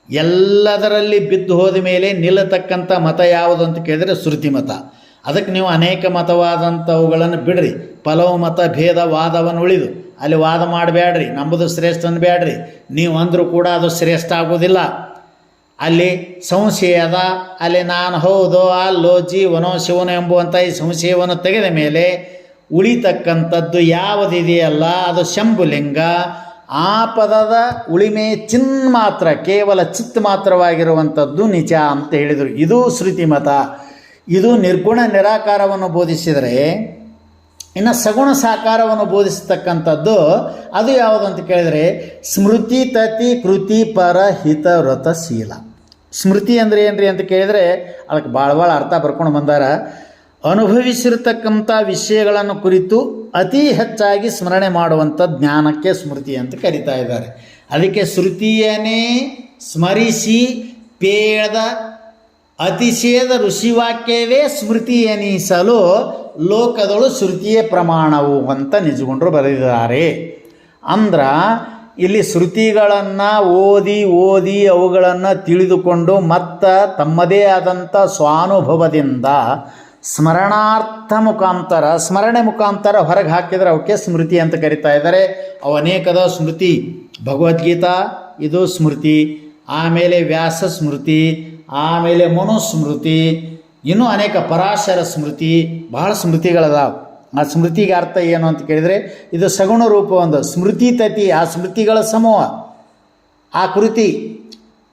ಎಲ್ಲದರಲ್ಲಿ ಬಿದ್ದು ಹೋದ ಮೇಲೆ ನಿಲ್ಲತಕ್ಕಂಥ ಮತ ಯಾವುದು ಅಂತ ಕೇಳಿದರೆ ಶ್ರುತಿ ಮತ. ಅದಕ್ಕೆ ನೀವು ಅನೇಕ ಮತವಾದಂಥವುಗಳನ್ನು ಬಿಡ್ರಿ. ಫಲವು ಮತ ಭೇದ ವಾದವನ್ನು ಉಳಿದು ಅಲ್ಲಿ ವಾದ ಮಾಡಬೇಡ್ರಿ, ನಂಬುದು ಶ್ರೇಷ್ಠ ಅನ್ಬೇಡ್ರಿ. ನೀವು ಅಂದರೂ ಕೂಡ ಅದು ಶ್ರೇಷ್ಠ ಆಗೋದಿಲ್ಲ. ಅಲ್ಲಿ ಸಂಶಯ ಅದ, ಅಲ್ಲಿ ನಾನು ಹೌದೋ ಅಲ್ಲೋ ಜೀವನೋ ಶಿವನೋ ಎಂಬುವಂಥ ಈ ಸಂಶಯವನ್ನು ತೆಗೆದ ಮೇಲೆ ಉಳಿತಕ್ಕಂಥದ್ದು ಯಾವುದಿದೆಯಲ್ಲ ಅದು ಶಂಭುಲಿಂಗ. ಆ ಪದದ ಉಳಿಮೆ ಚಿನ್ಮಾತ್ರ, ಕೇವಲ ಚಿತ್ ಮಾತ್ರವಾಗಿರುವಂಥದ್ದು ನಿಜ ಅಂತ ಹೇಳಿದರು. ಇದು ಶ್ರುತಿ ಮತ. ಇದು ನಿರ್ಗುಣ ನಿರಾಕಾರವನ್ನು ಬೋಧಿಸಿದರೆ, ಇನ್ನು ಸಗುಣ ಸಾಕಾರವನ್ನು ಬೋಧಿಸ್ತಕ್ಕಂಥದ್ದು ಅದು ಯಾವುದು ಅಂತ ಕೇಳಿದರೆ ಸ್ಮೃತಿ ತತಿ ಕೃತಿ ಪರ ಹಿತ ವ್ರತಶೀಲ. ಸ್ಮೃತಿ ಅಂದರೆ ಏನ್ರಿ ಅಂತ ಕೇಳಿದರೆ ಅದಕ್ಕೆ ಭಾಳ ಅರ್ಥ ಬರ್ಕೊಂಡು ಬಂದಾರ. ಅನುಭವಿಸಿರ್ತಕ್ಕಂಥ ವಿಷಯಗಳನ್ನು ಕುರಿತು ಅತಿ ಹೆಚ್ಚಾಗಿ ಸ್ಮರಣೆ ಮಾಡುವಂಥ ಜ್ಞಾನಕ್ಕೆ ಸ್ಮೃತಿ ಅಂತ ಕರೀತಾ ಇದ್ದಾರೆ. ಅದಕ್ಕೆ ಶ್ರುತಿಯನ್ನೇ ಸ್ಮರಿಸಿ ಪೇಳದ ಅತಿಶಯದ ಋಷಿವಾಕ್ಯವೇ ಸ್ಮೃತಿ ಎನಿಸಲು ಲೋಕದಳು ಶ್ರುತಿಯೇ ಪ್ರಮಾಣವು ಅಂತ ನಿಜಗೊಂಡರು ಬರೆದಿದ್ದಾರೆ. ಅಂದ್ರೆ ಇಲ್ಲಿ ಶ್ರುತಿಗಳನ್ನು ಓದಿ ಅವುಗಳನ್ನು ತಿಳಿದುಕೊಂಡು ಮತ್ತು ತಮ್ಮದೇ ಆದಂಥ ಸ್ವಾನುಭವದಿಂದ ಸ್ಮರಣೆ ಮುಖಾಂತರ ಹೊರಗೆ ಹಾಕಿದರೆ ಅವಕ್ಕೆ ಸ್ಮೃತಿ ಅಂತ ಕರಿತಾ ಇದ್ದಾರೆ. ಅವು ಅನೇಕದ ಸ್ಮೃತಿ. ಭಗವದ್ಗೀತಾ ಇದು ಸ್ಮೃತಿ, ಆಮೇಲೆ ವ್ಯಾಸ ಸ್ಮೃತಿ, ಆಮೇಲೆ ಮನುಸ್ಮೃತಿ, ಇನ್ನೂ ಅನೇಕ ಪರಾಶರ ಸ್ಮೃತಿ, ಬಹಳ ಸ್ಮೃತಿಗಳದಾವೆ. ಆ ಸ್ಮೃತಿಗೆ ಅರ್ಥ ಏನು ಅಂತ ಕೇಳಿದರೆ ಇದು ಸಗುಣ ರೂಪ ಒಂದು ಸ್ಮೃತಿ ತತಿ, ಆ ಸ್ಮೃತಿಗಳ ಸಮೂಹ. ಆ ಕೃತಿ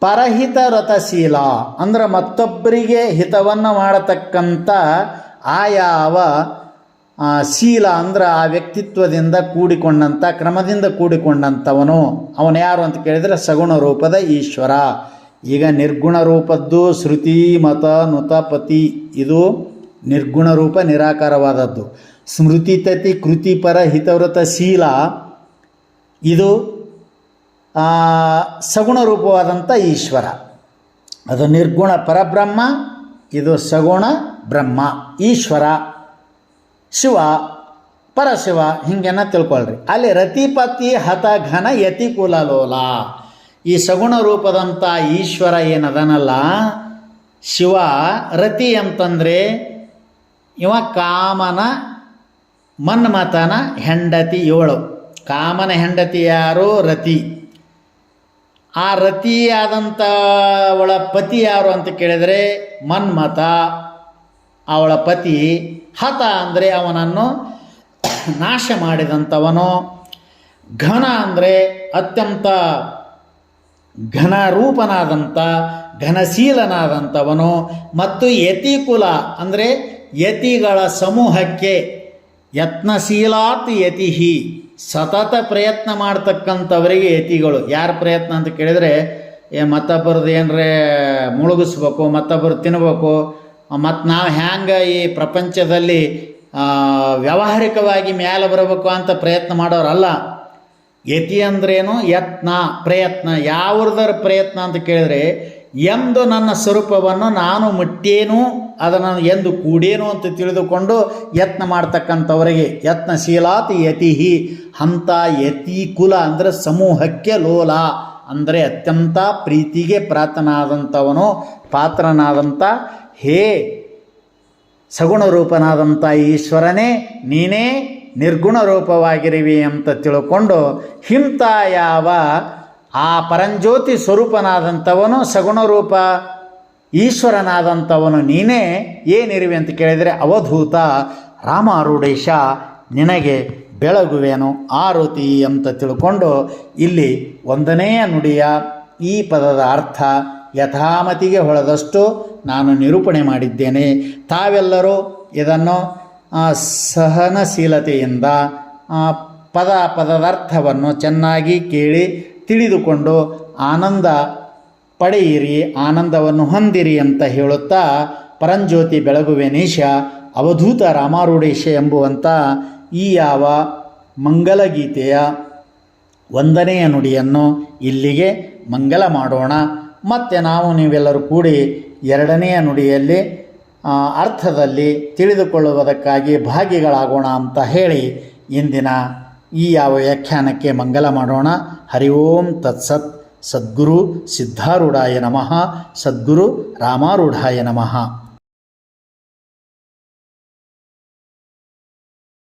ಪರಹಿತ ರಥಶೀಲ ಅಂದ್ರೆ ಮತ್ತೊಬ್ಬರಿಗೆ ಹಿತವನ್ನು ಮಾಡತಕ್ಕಂಥ ಆಯಾವ ಶೀಲ ಅಂದ್ರೆ ಆ ವ್ಯಕ್ತಿತ್ವದಿಂದ ಕೂಡಿಕೊಂಡಂಥ ಕ್ರಮದಿಂದ ಕೂಡಿಕೊಂಡಂಥವನು. ಅವನು ಯಾರು ಅಂತ ಕೇಳಿದರೆ ಸಗುಣ ರೂಪದ ಈಶ್ವರ. ಈಗ ನಿರ್ಗುಣ ರೂಪದ್ದು ಶ್ರುತಿ ಮತ ನುತ ಪತಿ, ಇದು ನಿರ್ಗುಣ ರೂಪ ನಿರಾಕಾರವಾದದ್ದು. ಸ್ಮೃತಿ ತತಿ ಕೃತಿ ಪರ ಹಿತವ್ರತ ಶೀಲ ಇದು ಸಗುಣ ರೂಪವಾದಂಥ ಈಶ್ವರ. ಅದು ನಿರ್ಗುಣ ಪರಬ್ರಹ್ಮ, ಇದು ಸಗುಣ ಬ್ರಹ್ಮ. ಈಶ್ವರ ಶಿವ ಪರಶಿವ ಹಿಂಗೆನ್ನ ತಿಳ್ಕೊಳ್ರಿ. ಅಲ್ಲಿ ರತಿಪತಿ ಹತ ಘನ ಯತಿ ಕುಲಲೋಲ, ಈ ಸಗುಣ ರೂಪದಂಥ ಈಶ್ವರ ಏನದನಲ್ಲ ಶಿವ, ರತಿ ಅಂತಂದರೆ ಇವ ಕಾಮನ ಮನ್ಮಥನ ಹೆಂಡತಿ ಇವಳು. ಕಾಮನ ಹೆಂಡತಿ ಯಾರು? ರತಿ. ಆ ರತಿಯಾದಂಥ ಅವಳ ಪತಿ ಯಾರು ಅಂತ ಕೇಳಿದರೆ ಮನ್ಮಥ, ಅವಳ ಪತಿ. ಹತ ಅಂದರೆ ಅವನನ್ನು ನಾಶ ಮಾಡಿದಂಥವನು. ಘನ ಅಂದರೆ ಅತ್ಯಂತ ಘನರೂಪನಾದಂಥ ಘನಶೀಲನಾದಂಥವನು. ಮತ್ತು ಯತಿಕುಲ ಅಂದರೆ ಯತಿಗಳ ಸಮೂಹಕ್ಕೆ, ಯತ್ನಶೀಲಾತ್ ಯತಿಹಿ, ಸತತ ಪ್ರಯತ್ನ ಮಾಡ್ತಕ್ಕಂಥವರಿಗೆ ಯತಿಗಳು. ಯಾರ ಪ್ರಯತ್ನ ಅಂತ ಕೇಳಿದರೆ ಮತ್ತೊಬ್ಬರದ್ದು ಏನರೇ ಮುಳುಗಿಸ್ಬೇಕು, ಮತ್ತೊಬ್ಬರು ತಿನ್ನಬೇಕು, ಮತ್ತು ನಾವು ಹ್ಯಾಂಗೆ ಈ ಪ್ರಪಂಚದಲ್ಲಿ ವ್ಯಾವಹಾರಿಕವಾಗಿ ಮೇಲೆ ಬರಬೇಕು ಅಂತ ಪ್ರಯತ್ನ ಮಾಡೋರಲ್ಲ. ಯತಿ ಅಂದ್ರೇನು? ಯತ್ನ, ಪ್ರಯತ್ನ. ಯಾವುದರ ಪ್ರಯತ್ನ ಅಂತ ಕೇಳಿದರೆ ಎಂದು ನನ್ನ ಸ್ವರೂಪವನ್ನು ನಾನು ಮುಟ್ಟೇನು, ಅದನ್ನು ಎಂದು ಕೂಡೇನು ಅಂತ ತಿಳಿದುಕೊಂಡು ಯತ್ನ ಮಾಡ್ತಕ್ಕಂಥವರಿಗೆ ಯತ್ನಶೀಲಾತ್ ಯತಿಹಿ. ಅಂಥ ಯತಿ ಕುಲ ಅಂದರೆ ಸಮೂಹಕ್ಕೆ ಲೋಲ ಅಂದರೆ ಅತ್ಯಂತ ಪ್ರೀತಿಗೆ ಪಾತ್ರನಾದಂಥ ಹೇ ಸಗುಣ ರೂಪನಾದಂಥ ಈಶ್ವರನೇ, ನೀನೇ ನಿರ್ಗುಣ ರೂಪವಾಗಿರುವಿ ಅಂತ ತಿಳ್ಕೊಂಡು ಹಿಂತ ಯಾವ ಆ ಪರಂಜ್ಯೋತಿ ಸ್ವರೂಪನಾದಂಥವನು ಸಗುಣ ರೂಪ ಈಶ್ವರನಾದಂಥವನು ನೀನೇ ಏನಿರುವೆ ಅಂತ ಕೇಳಿದರೆ ಅವಧೂತ ರಾಮಾರೂಢೇಶ ನಿನಗೆ ಬೆಳಗುವೆನು ಆರುತಿ ಅಂತ ತಿಳ್ಕೊಂಡು ಇಲ್ಲಿ ಒಂದನೆಯ ನುಡಿಯ ಈ ಪದದ ಅರ್ಥ ಯಥಾಮತಿಗೆ ಹೊಳೆದಷ್ಟು ನಾನು ನಿರೂಪಣೆ ಮಾಡಿದ್ದೇನೆ. ತಾವೆಲ್ಲರೂ ಇದನ್ನು ಸಹನಶೀಲತೆಯಿಂದ ಪದದರ್ಥವನ್ನು ಚೆನ್ನಾಗಿ ಕೇಳಿ ತಿಳಿದುಕೊಂಡು ಆನಂದ ಪಡೆಯಿರಿ, ಆನಂದವನ್ನು ಹೊಂದಿರಿ ಅಂತ ಹೇಳುತ್ತಾ ಪರಂಜ್ಯೋತಿ ಬೆಳಗುವೆನೀಶ ಅವಧೂತ ರಾಮಾರೂಢೇಶ ಎಂಬುವಂಥ ಈ ಯಾವ ಮಂಗಲಗೀತೆಯ ಒಂದನೆಯ ನುಡಿಯನ್ನು ಇಲ್ಲಿಗೆ ಮಂಗಲ ಮಾಡೋಣ. ಮತ್ತು ನಾವು ನೀವೆಲ್ಲರೂ ಕೂಡಿ ಎರಡನೆಯ ನುಡಿಯಲ್ಲಿ ಅರ್ಥದಲ್ಲಿ ತಿಳಿದುಕೊಳ್ಳುವುದಕ್ಕಾಗಿ ಭಾಗಿಗಳಾಗೋಣ ಅಂತ ಹೇಳಿ ಇಂದಿನ ಈ ಯಾವ ವ್ಯಾಖ್ಯಾನಕ್ಕೆ ಮಂಗಲ ಮಾಡೋಣ. ಹರಿ ಓಂ ತತ್ಸತ್. ಸದ್ಗುರು ಸಿದ್ಧಾರೂಢಾಯ ನಮಃ. ಸದ್ಗುರು ರಾಮಾರೂಢಾಯ ನಮಃ.